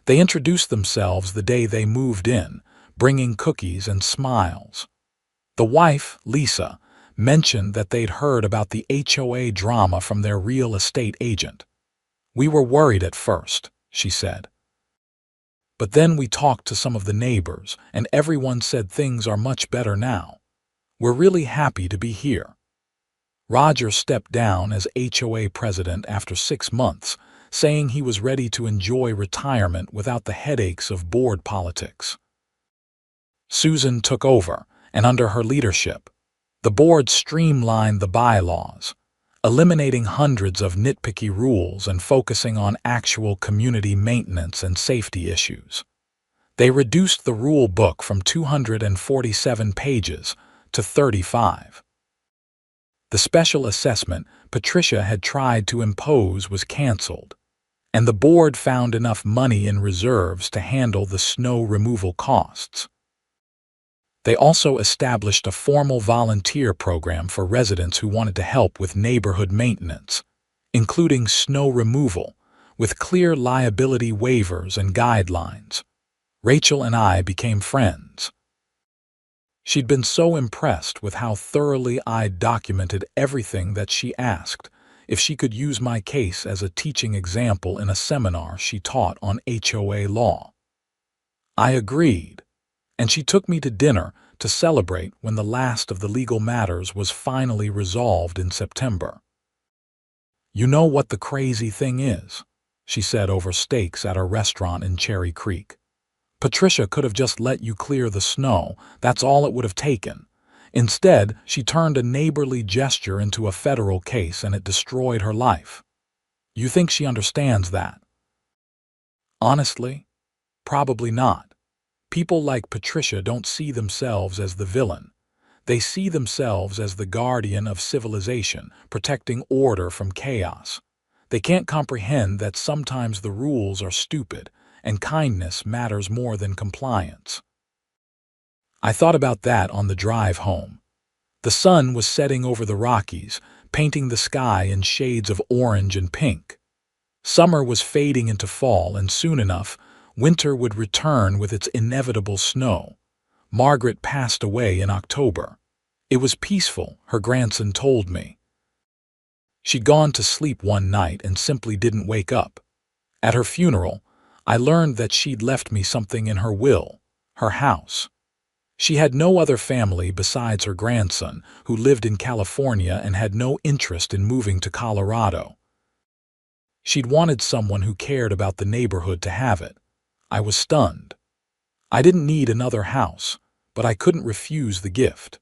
They introduced themselves the day they moved in, bringing cookies and smiles. The wife, Lisa, mentioned that they'd heard about the HOA drama from their real estate agent. "We were worried at first," she said. "But then we talked to some of the neighbors, and everyone said things are much better now. We're really happy to be here." Roger stepped down as HOA president after 6 months, saying he was ready to enjoy retirement without the headaches of board politics. Susan took over, and under her leadership, the board streamlined the bylaws, eliminating hundreds of nitpicky rules and focusing on actual community maintenance and safety issues. They reduced the rule book from 247 pages to 35. The special assessment Patricia had tried to impose was canceled, and the board found enough money in reserves to handle the snow removal costs. They also established a formal volunteer program for residents who wanted to help with neighborhood maintenance, including snow removal, with clear liability waivers and guidelines. Rachel and I became friends. She'd been so impressed with how thoroughly I'd documented everything that she asked if she could use my case as a teaching example in a seminar she taught on HOA law. I agreed, and she took me to dinner to celebrate when the last of the legal matters was finally resolved in September. "You know what the crazy thing is?" she said over steaks at a restaurant in Cherry Creek. "Patricia could have just let you clear the snow. That's all it would have taken. Instead, she turned a neighborly gesture into a federal case, and it destroyed her life. You think she understands that?" Honestly, probably not. People like Patricia don't see themselves as the villain. They see themselves as the guardian of civilization, protecting order from chaos. They can't comprehend that sometimes the rules are stupid, and kindness matters more than compliance. I thought about that on the drive home. The sun was setting over the Rockies, painting the sky in shades of orange and pink. Summer was fading into fall, and soon enough, winter would return with its inevitable snow. Margaret passed away in October. It was peaceful, her grandson told me. She'd gone to sleep one night and simply didn't wake up. At her funeral, I learned that she'd left me something in her will, her house. She had no other family besides her grandson, who lived in California and had no interest in moving to Colorado. She'd wanted someone who cared about the neighborhood to have it. I was stunned. I didn't need another house, but I couldn't refuse the gift.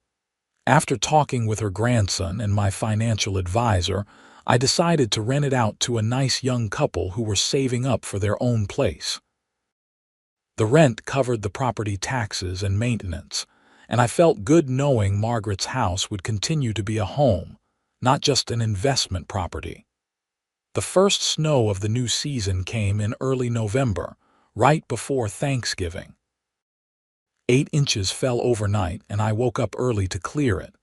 After talking with her grandson and my financial advisor, I decided to rent it out to a nice young couple who were saving up for their own place. The rent covered the property taxes and maintenance, and I felt good knowing Margaret's house would continue to be a home, not just an investment property. The first snow of the new season came in early November, right before Thanksgiving. 8 inches fell overnight, and I woke up early to clear it.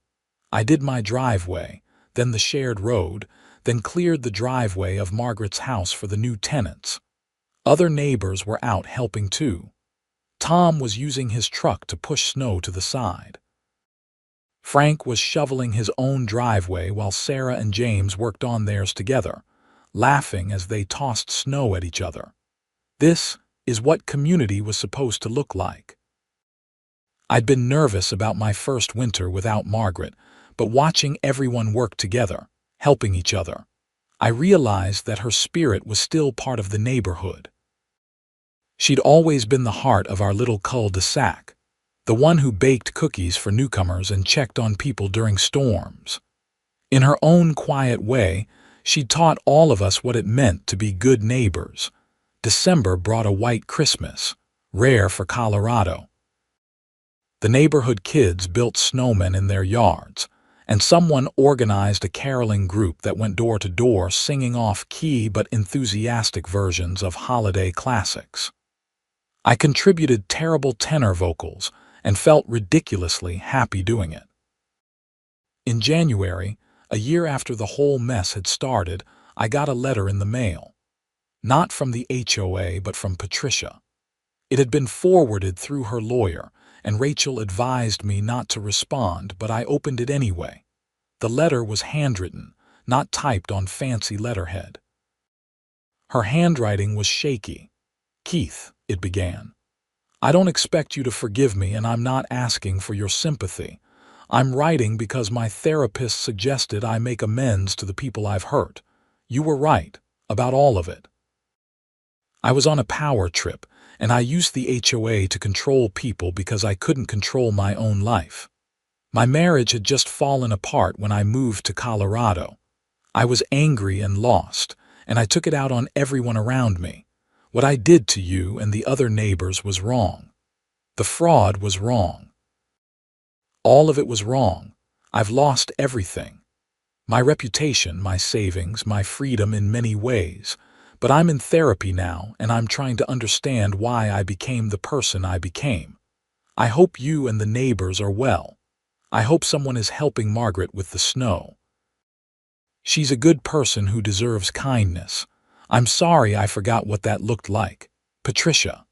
I did my driveway, then the shared road, then cleared the driveway of Margaret's house for the new tenants. Other neighbors were out helping too. Tom was using his truck to push snow to the side. Frank was shoveling his own driveway while Sarah and James worked on theirs together, laughing as they tossed snow at each other. This is what community was supposed to look like. I'd been nervous about my first winter without Margaret, but watching everyone work together, helping each other, I realized that her spirit was still part of the neighborhood. She'd always been the heart of our little cul-de-sac, the one who baked cookies for newcomers and checked on people during storms. In her own quiet way, she'd taught all of us what it meant to be good neighbors. December brought a white Christmas, rare for Colorado. The neighborhood kids built snowmen in their yards, and someone organized a caroling group that went door to door singing off-key but enthusiastic versions of holiday classics. I contributed terrible tenor vocals and felt ridiculously happy doing it. In January, a year after the whole mess had started, I got a letter in the mail. Not from the HOA, but from Patricia. It had been forwarded through her lawyer, and Rachel advised me not to respond, but I opened it anyway. The letter was handwritten, not typed on fancy letterhead. Her handwriting was shaky. "Keith," it began, "I don't expect you to forgive me, and I'm not asking for your sympathy. I'm writing because my therapist suggested I make amends to the people I've hurt. You were right about all of it. I was on a power trip, and I used the HOA to control people because I couldn't control my own life. My marriage had just fallen apart when I moved to Colorado. I was angry and lost, and I took it out on everyone around me. What I did to you and the other neighbors was wrong. The fraud was wrong. All of it was wrong. I've lost everything. My reputation, my savings, my freedom in many ways. But I'm in therapy now, and I'm trying to understand why I became the person I became. I hope you and the neighbors are well. I hope someone is helping Margaret with the snow. She's a good person who deserves kindness. I'm sorry I forgot what that looked like. Patricia."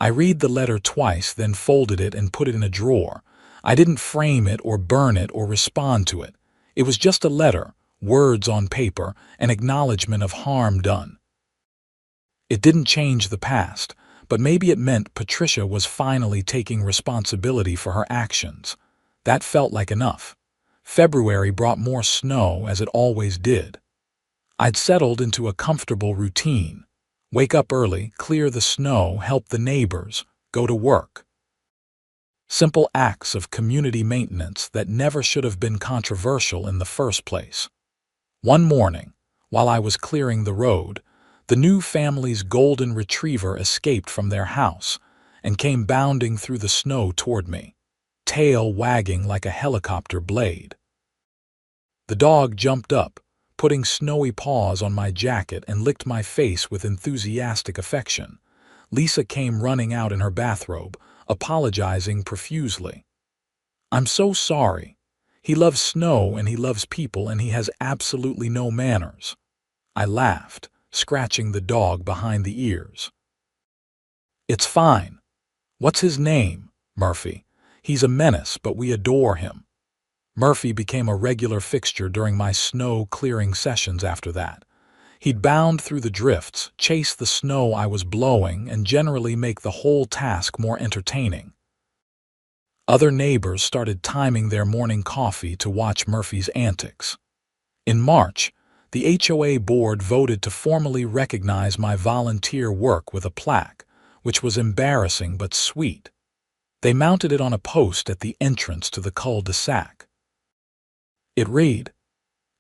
I read the letter twice, then folded it and put it in a drawer. I didn't frame it or burn it or respond to it. It was just a letter, words on paper, an acknowledgement of harm done. It didn't change the past, but maybe it meant Patricia was finally taking responsibility for her actions. That felt like enough. February brought more snow, as it always did. I'd settled into a comfortable routine. Wake up early, clear the snow, help the neighbors, go to work. Simple acts of community maintenance that never should have been controversial in the first place. One morning, while I was clearing the road, the new family's golden retriever escaped from their house and came bounding through the snow toward me, tail wagging like a helicopter blade. The dog jumped up, putting snowy paws on my jacket, and licked my face with enthusiastic affection. Lisa came running out in her bathrobe, apologizing profusely. "I'm so sorry. He loves snow and he loves people and he has absolutely no manners." I laughed, scratching the dog behind the ears. "It's fine. What's his name?" "Murphy. He's a menace, but we adore him." Murphy became a regular fixture during my snow-clearing sessions after that. He'd bound through the drifts, chase the snow I was blowing, and generally make the whole task more entertaining. Other neighbors started timing their morning coffee to watch Murphy's antics. In March, The HOA board voted to formally recognize my volunteer work with a plaque, which was embarrassing but sweet. They mounted it on a post at the entrance to the cul-de-sac. It read,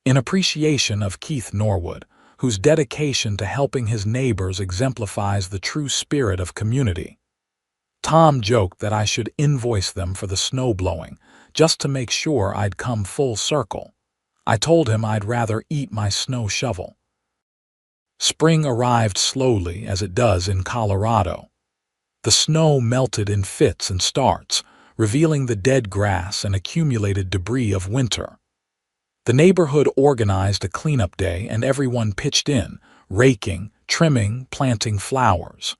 "In appreciation of Keith Norwood, whose dedication to helping his neighbors exemplifies the true spirit of community." Tom joked that I should invoice them for the snow blowing, just to make sure I'd come full circle. I told him I'd rather eat my snow shovel. Spring arrived slowly, as it does in Colorado. The snow melted in fits and starts, revealing the dead grass and accumulated debris of winter. The neighborhood organized a cleanup day and everyone pitched in, raking, trimming, planting flowers.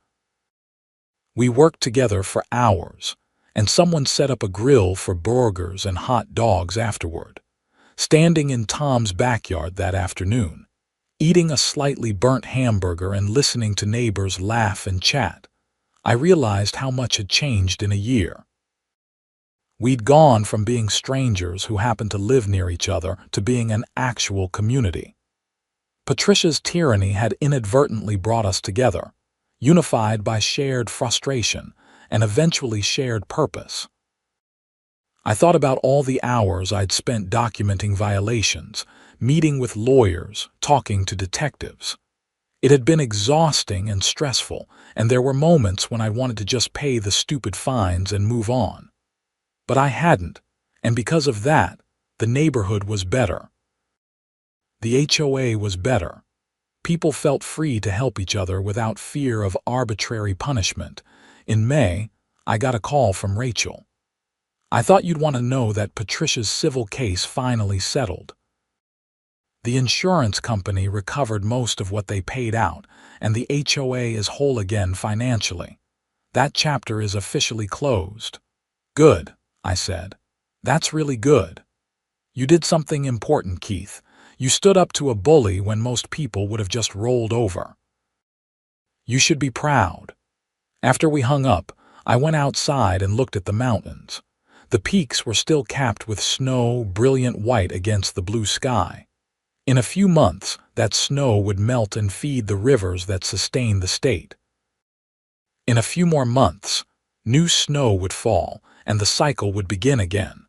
We worked together for hours, and someone set up a grill for burgers and hot dogs afterward. Standing in Tom's backyard that afternoon, eating a slightly burnt hamburger and listening to neighbors laugh and chat, I realized how much had changed in a year. We'd gone from being strangers who happened to live near each other to being an actual community. Patricia's tyranny had inadvertently brought us together, unified by shared frustration and eventually shared purpose. I thought about all the hours I'd spent documenting violations, meeting with lawyers, talking to detectives. It had been exhausting and stressful, and there were moments when I wanted to just pay the stupid fines and move on. But I hadn't, and because of that, the neighborhood was better. The HOA was better. People felt free to help each other without fear of arbitrary punishment. In May, I got a call from Rachel. "I thought you'd want to know that Patricia's civil case finally settled. The insurance company recovered most of what they paid out, and the HOA is whole again financially. That chapter is officially closed." "Good," I said. "That's really good. You did something important, Keith. You stood up to a bully when most people would have just rolled over. You should be proud." After we hung up, I went outside and looked at the mountains. The peaks were still capped with snow, brilliant white against the blue sky. In a few months, that snow would melt and feed the rivers that sustain the state. In a few more months, new snow would fall, and the cycle would begin again.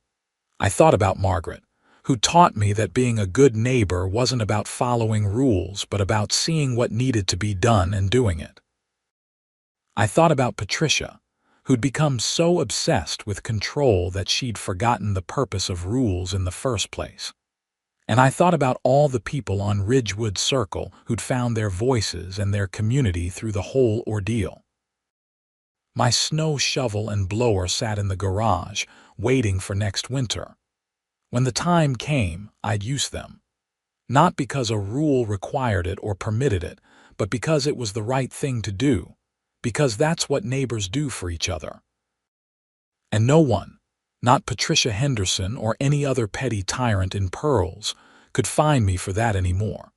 I thought about Margaret, who taught me that being a good neighbor wasn't about following rules, but about seeing what needed to be done and doing it. I thought about Patricia, who'd become so obsessed with control that she'd forgotten the purpose of rules in the first place. And I thought about all the people on Ridgewood Circle who'd found their voices and their community through the whole ordeal. My snow shovel and blower sat in the garage, waiting for next winter. When the time came, I'd use them. Not because a rule required it or permitted it, but because it was the right thing to do, because that's what neighbors do for each other. And no one, not Patricia Henderson or any other petty tyrant in pearls, could find me for that anymore.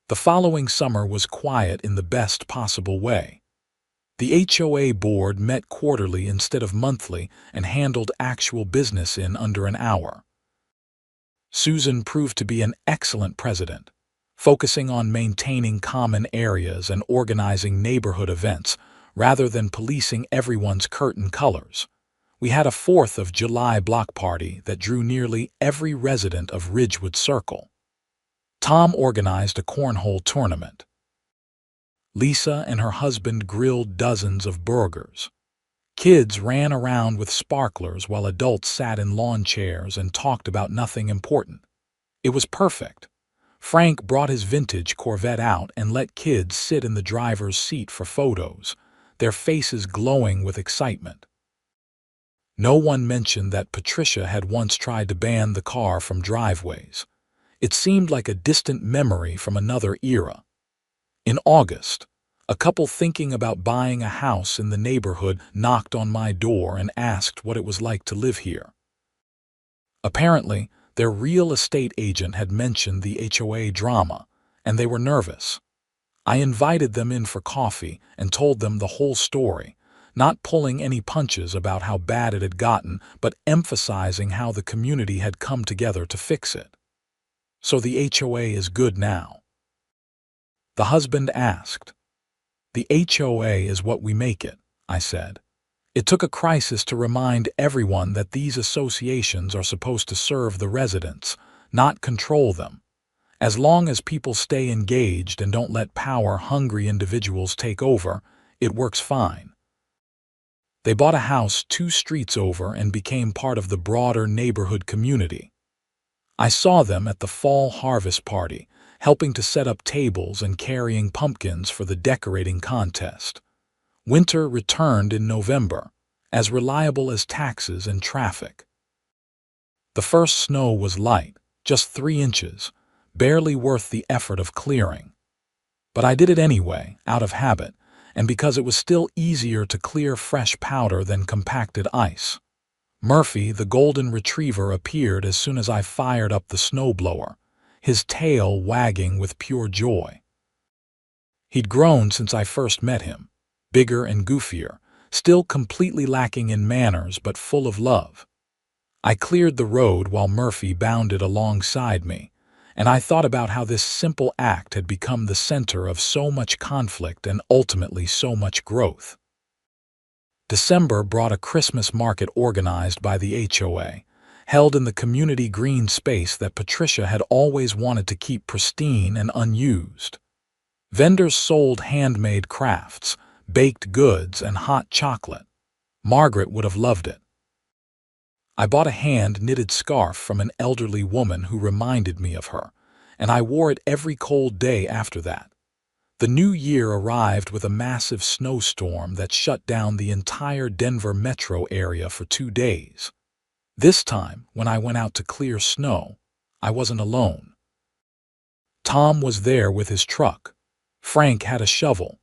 The following summer was quiet in the best possible way. The HOA board met quarterly instead of monthly and handled actual business in under an hour. Susan proved to be an excellent president, focusing on maintaining common areas and organizing neighborhood events rather than policing everyone's curtain colors. We had a 4th of July block party that drew nearly every resident of Ridgewood Circle. Tom organized a cornhole tournament. Lisa and her husband grilled dozens of burgers. Kids ran around with sparklers while adults sat in lawn chairs and talked about nothing important. It was perfect. Frank brought his vintage Corvette out and let kids sit in the driver's seat for photos, their faces glowing with excitement. No one mentioned that Patricia had once tried to ban the car from driveways. It seemed like a distant memory from another era. In August, a couple thinking about buying a house in the neighborhood knocked on my door and asked what it was like to live here. Apparently, their real estate agent had mentioned the HOA drama, and they were nervous. I invited them in for coffee and told them the whole story, not pulling any punches about how bad it had gotten, but emphasizing how the community had come together to fix it. So the HOA is good now? The husband asked. The HOA is what we make it, I said. It took a crisis to remind everyone that these associations are supposed to serve the residents, not control them. As long as people stay engaged and don't let power-hungry individuals take over, it works fine. They bought a house 2 streets over and became part of the broader neighborhood community. I saw them at the fall harvest party, helping to set up tables and carrying pumpkins for the decorating contest. Winter returned in November, as reliable as taxes and traffic. The first snow was light, just 3 inches, barely worth the effort of clearing. But I did it anyway, out of habit, and because it was still easier to clear fresh powder than compacted ice. Murphy, the golden retriever, appeared as soon as I fired up the snowblower, his tail wagging with pure joy. He'd grown since I first met him, bigger and goofier, still completely lacking in manners but full of love. I cleared the road while Murphy bounded alongside me, and I thought about how this simple act had become the center of so much conflict and ultimately so much growth. December brought a Christmas market organized by the HOA, held in the community green space that Patricia had always wanted to keep pristine and unused. Vendors sold handmade crafts, baked goods, and hot chocolate. Margaret would have loved it. I bought a hand-knitted scarf from an elderly woman who reminded me of her, and I wore it every cold day after that. The new year arrived with a massive snowstorm that shut down the entire Denver metro area for 2 days. This time, when I went out to clear snow, I wasn't alone. Tom was there with his truck. Frank had a shovel.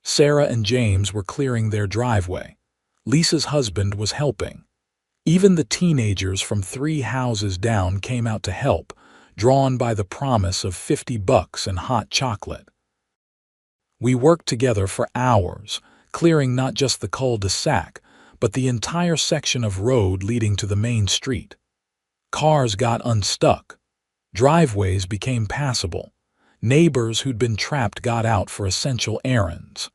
Sarah and James were clearing their driveway. Lisa's husband was helping. Even the teenagers from 3 houses down came out to help, drawn by the promise of $50 and hot chocolate. We worked together for hours, clearing not just the cul-de-sac, but the entire section of road leading to the main street. Cars got unstuck. Driveways became passable. Neighbors who'd been trapped got out for essential errands.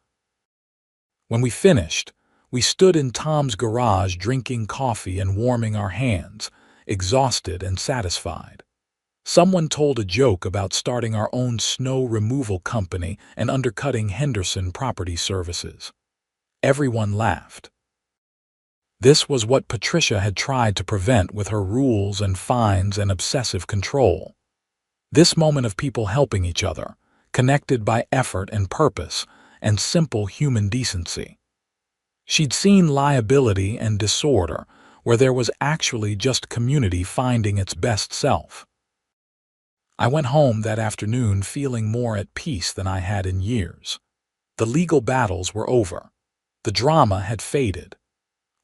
When we finished, we stood in Tom's garage drinking coffee and warming our hands, exhausted and satisfied. Someone told a joke about starting our own snow removal company and undercutting Henderson Property Services. Everyone laughed. This was what Patricia had tried to prevent with her rules and fines and obsessive control. This moment of people helping each other, connected by effort and purpose and simple human decency. She'd seen liability and disorder where there was actually just community finding its best self. I went home that afternoon feeling more at peace than I had in years. The legal battles were over. The drama had faded.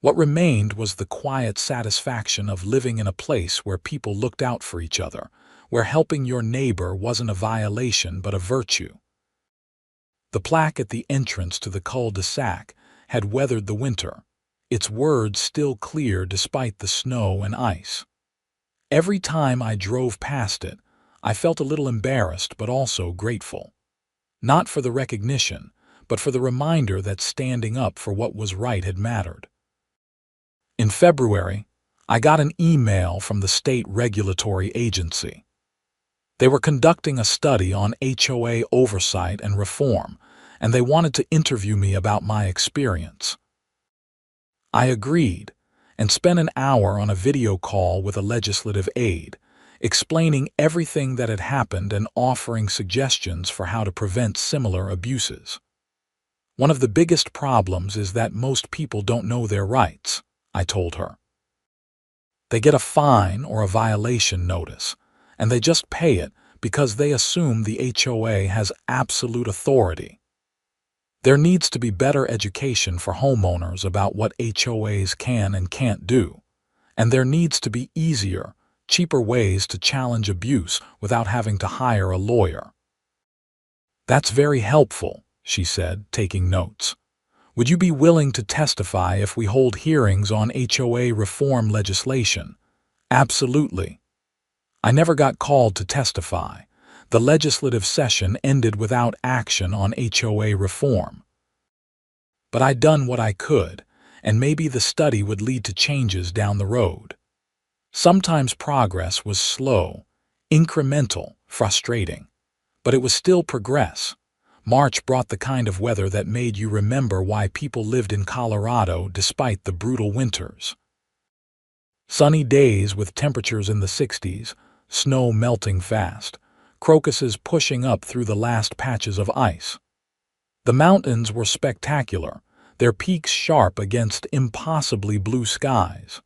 What remained was the quiet satisfaction of living in a place where people looked out for each other, where helping your neighbor wasn't a violation but a virtue. The plaque at the entrance to the cul-de-sac had weathered the winter, its words still clear despite the snow and ice. Every time I drove past it, I felt a little embarrassed but also grateful. Not for the recognition, but for the reminder that standing up for what was right had mattered. In February, I got an email from the state regulatory agency. They were conducting a study on HOA oversight and reform, and they wanted to interview me about my experience. I agreed and spent an hour on a video call with a legislative aide, explaining everything that had happened and offering suggestions for how to prevent similar abuses. One of the biggest problems is that most people don't know their rights, I told her. They get a fine or a violation notice, and they just pay it because they assume the HOA has absolute authority. There needs to be better education for homeowners about what HOAs can and can't do, and there needs to be easier, cheaper ways to challenge abuse without having to hire a lawyer. That's very helpful, she said, taking notes. Would you be willing to testify if we hold hearings on HOA reform legislation? Absolutely. I never got called to testify. The legislative session ended without action on HOA reform. But I'd done what I could, and maybe the study would lead to changes down the road. Sometimes progress was slow, incremental, frustrating, but it was still progress. March brought the kind of weather that made you remember why people lived in Colorado despite the brutal winters. Sunny days with temperatures in the 60s, snow melting fast, crocuses pushing up through the last patches of ice. The mountains were spectacular, their peaks sharp against impossibly blue skies.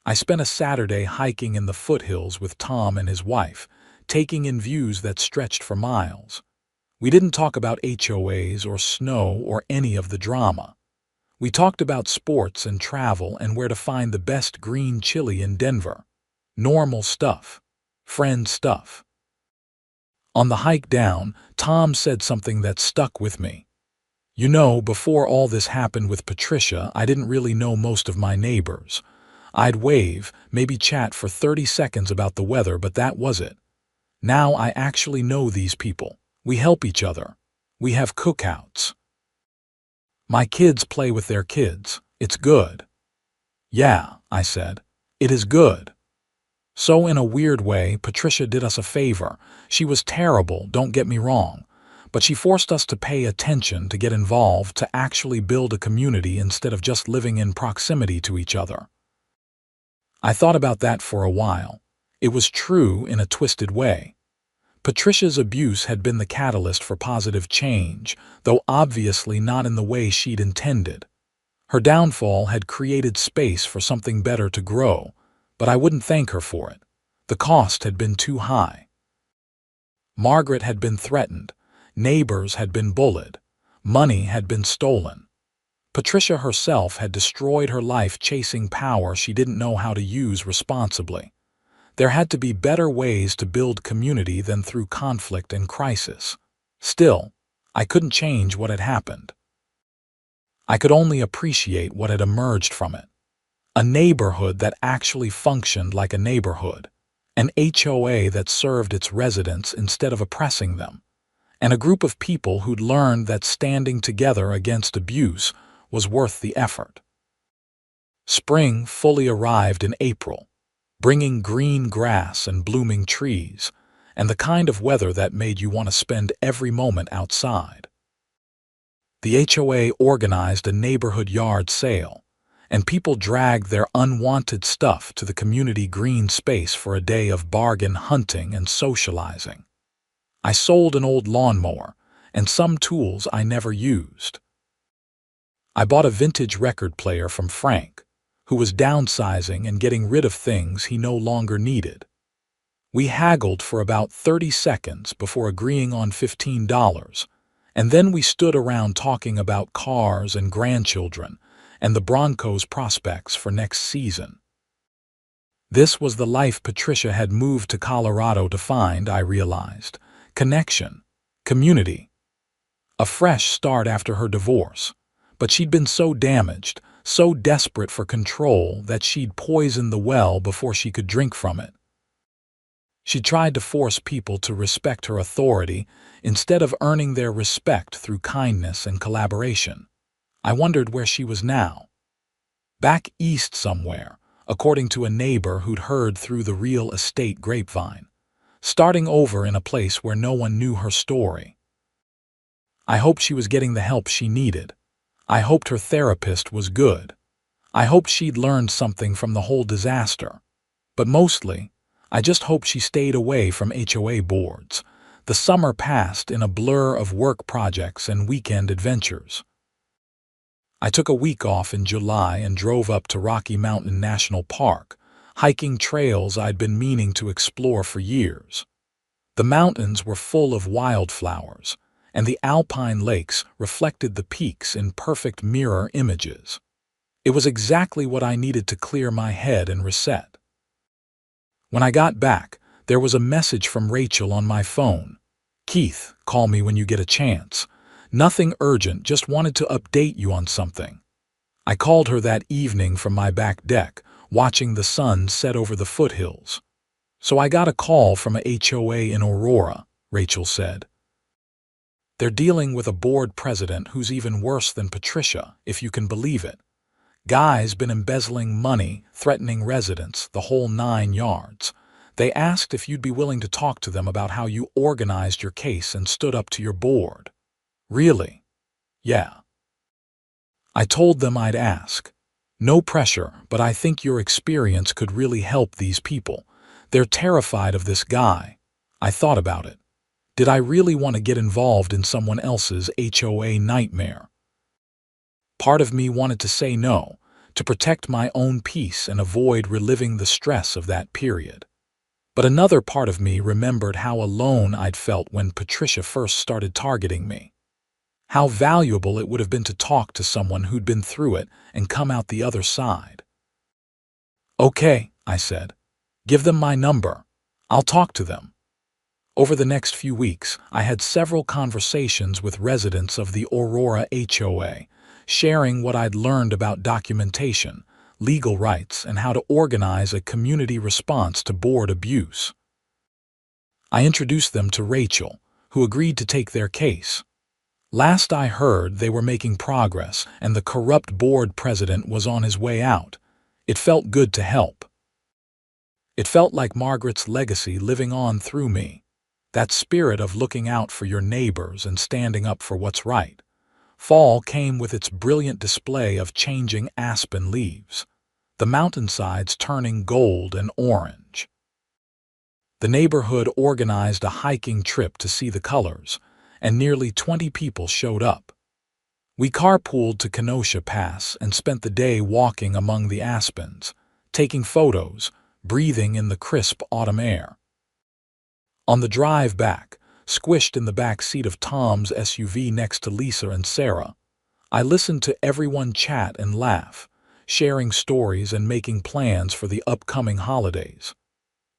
I spent a Saturday hiking in the foothills with Tom and his wife, taking in views that stretched for miles. We didn't talk about HOAs or snow or any of the drama. We talked about sports and travel and where to find the best green chili in Denver. Normal stuff. Friend stuff. On the hike down, Tom said something that stuck with me. You know, before all this happened with Patricia, I didn't really know most of my neighbors. I'd wave, maybe chat for 30 seconds about the weather, but that was it. Now I actually know these people. We help each other. We have cookouts. My kids play with their kids. It's good. Yeah, I said. It is good. So in a weird way, Patricia did us a favor. She was terrible, don't get me wrong, but she forced us to pay attention, to get involved, to actually build a community instead of just living in proximity to each other. I thought about that for a while. It was true in a twisted way. Patricia's abuse had been the catalyst for positive change, though obviously not in the way she'd intended. Her downfall had created space for something better to grow, but I wouldn't thank her for it. The cost had been too high. Margaret had been threatened, neighbors had been bullied, money had been stolen. Patricia herself had destroyed her life chasing power she didn't know how to use responsibly. There had to be better ways to build community than through conflict and crisis. Still, I couldn't change what had happened. I could only appreciate what had emerged from it. A neighborhood that actually functioned like a neighborhood. An HOA that served its residents instead of oppressing them. And a group of people who'd learned that standing together against abuse was worth the effort. Spring fully arrived in April, bringing green grass and blooming trees, and the kind of weather that made you want to spend every moment outside. The HOA organized a neighborhood yard sale, and people dragged their unwanted stuff to the community green space for a day of bargain hunting and socializing. I sold an old lawnmower and some tools I never used. I bought a vintage record player from Frank, who was downsizing and getting rid of things he no longer needed. We haggled for about 30 seconds before agreeing on $15, and then we stood around talking about cars and grandchildren and the Broncos' prospects for next season. This was the life Patricia had moved to Colorado to find, I realized. Connection, community. A fresh start after her divorce. But she'd been so damaged, so desperate for control that she'd poisoned the well before she could drink from it. She tried to force people to respect her authority instead of earning their respect through kindness and collaboration. I wondered where she was now. Back east somewhere, according to a neighbor who'd heard through the real estate grapevine. Starting over in a place where no one knew her story. I hoped she was getting the help she needed. I hoped her therapist was good. I hoped she'd learned something from the whole disaster. But mostly, I just hoped she stayed away from HOA boards. The summer passed in a blur of work projects and weekend adventures. I took a week off in July and drove up to Rocky Mountain National Park, hiking trails I'd been meaning to explore for years. The mountains were full of wildflowers, and the alpine lakes reflected the peaks in perfect mirror images. It was exactly what I needed to clear my head and reset. When I got back, there was a message from Rachel on my phone. "Keith, call me when you get a chance. Nothing urgent, just wanted to update you on something." I called her that evening from my back deck, watching the sun set over the foothills. So I got a call from a HOA in Aurora, Rachel said. They're dealing with a board president who's even worse than Patricia, if you can believe it. Guy's been embezzling money, threatening residents, the whole 9 yards. They asked if you'd be willing to talk to them about how you organized your case and stood up to your board. Really? Yeah. I told them I'd ask. No pressure, but I think your experience could really help these people. They're terrified of this guy. I thought about it. Did I really want to get involved in someone else's HOA nightmare? Part of me wanted to say no, to protect my own peace and avoid reliving the stress of that period. But another part of me remembered how alone I'd felt when Patricia first started targeting me. How valuable it would have been to talk to someone who'd been through it and come out the other side. Okay, I said. Give them my number. I'll talk to them. Over the next few weeks, I had several conversations with residents of the Aurora HOA, sharing what I'd learned about documentation, legal rights, and how to organize a community response to board abuse. I introduced them to Rachel, who agreed to take their case. Last I heard, they were making progress, and the corrupt board president was on his way out. It felt good to help. It felt like Margaret's legacy living on through me. That spirit of looking out for your neighbors and standing up for what's right. Fall came with its brilliant display of changing aspen leaves, the mountainsides turning gold and orange. The neighborhood organized a hiking trip to see the colors, and nearly 20 people showed up. We carpooled to Kenosha Pass and spent the day walking among the aspens, taking photos, breathing in the crisp autumn air. On the drive back, squished in the back seat of Tom's SUV next to Lisa and Sarah, I listened to everyone chat and laugh, sharing stories and making plans for the upcoming holidays.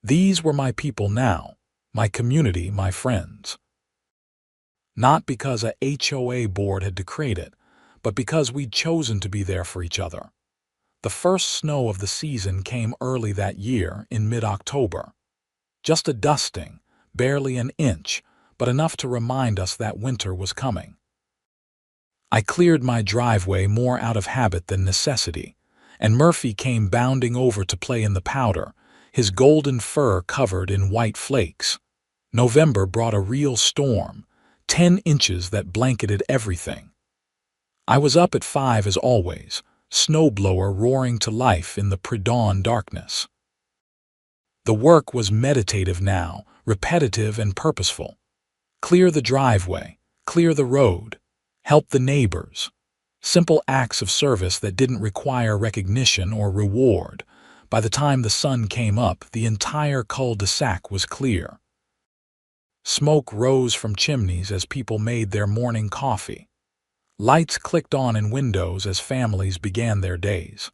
These were my people now, my community, my friends. Not because a HOA board had decreed it, but because we'd chosen to be there for each other. The first snow of the season came early that year in mid-October. Just a dusting, barely an inch, but enough to remind us that winter was coming. I cleared my driveway more out of habit than necessity, and Murphy came bounding over to play in the powder, his golden fur covered in white flakes. November brought a real storm, 10 inches that blanketed everything. I was up at 5 as always, snowblower roaring to life in the pre-dawn darkness. The work was meditative now, repetitive and purposeful. Clear the driveway, clear the road, help the neighbors. Simple acts of service that didn't require recognition or reward. By the time the sun came up, the entire cul-de-sac was clear. Smoke rose from chimneys as people made their morning coffee. Lights clicked on in windows as families began their days.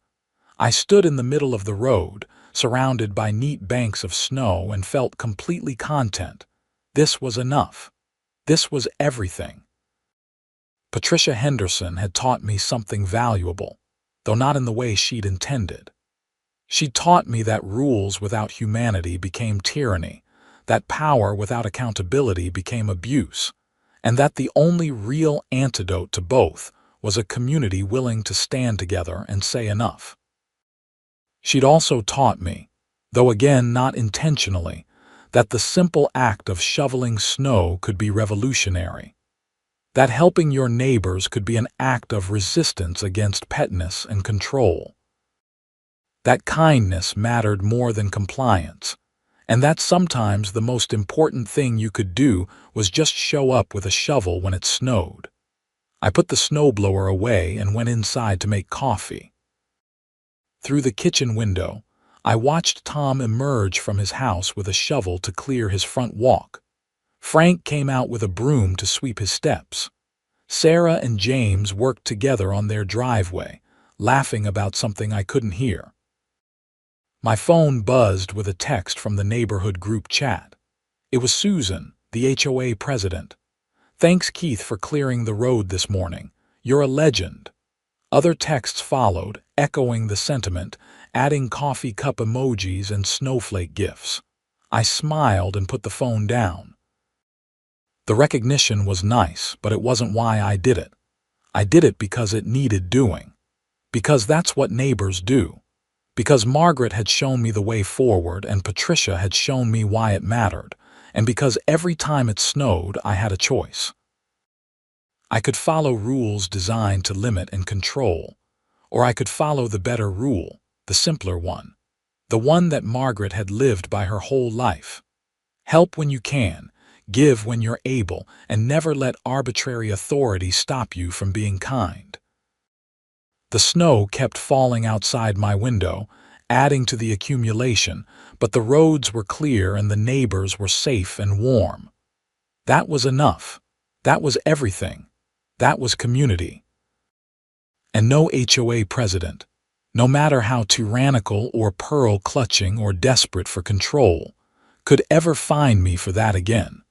I stood in the middle of the road, surrounded by neat banks of snow, and felt completely content. This was enough. This was everything. Patricia Henderson had taught me something valuable, though not in the way she'd intended. She taught me that rules without humanity became tyranny, that power without accountability became abuse, and that the only real antidote to both was a community willing to stand together and say enough. She'd also taught me, though again not intentionally, that the simple act of shoveling snow could be revolutionary, that helping your neighbors could be an act of resistance against pettiness and control, that kindness mattered more than compliance, and that sometimes the most important thing you could do was just show up with a shovel when it snowed. I put the snowblower away and went inside to make coffee. Through the kitchen window, I watched Tom emerge from his house with a shovel to clear his front walk. Frank came out with a broom to sweep his steps. Sarah and James worked together on their driveway, laughing about something I couldn't hear. My phone buzzed with a text from the neighborhood group chat. It was Susan, the HOA president. "Thanks, Keith, for clearing the road this morning. You're a legend." Other texts followed, echoing the sentiment, adding coffee cup emojis and snowflake gifs. I smiled and put the phone down. The recognition was nice, but it wasn't why I did it. I did it because it needed doing. Because that's what neighbors do. Because Margaret had shown me the way forward and Patricia had shown me why it mattered. And because every time it snowed, I had a choice. I could follow rules designed to limit and control, or I could follow the better rule, the simpler one, the one that Margaret had lived by her whole life. Help when you can, give when you're able, and never let arbitrary authority stop you from being kind. The snow kept falling outside my window, adding to the accumulation, but the roads were clear and the neighbors were safe and warm. That was enough. That was everything. That was community. And no HOA president, no matter how tyrannical or pearl-clutching or desperate for control, could ever find me for that again.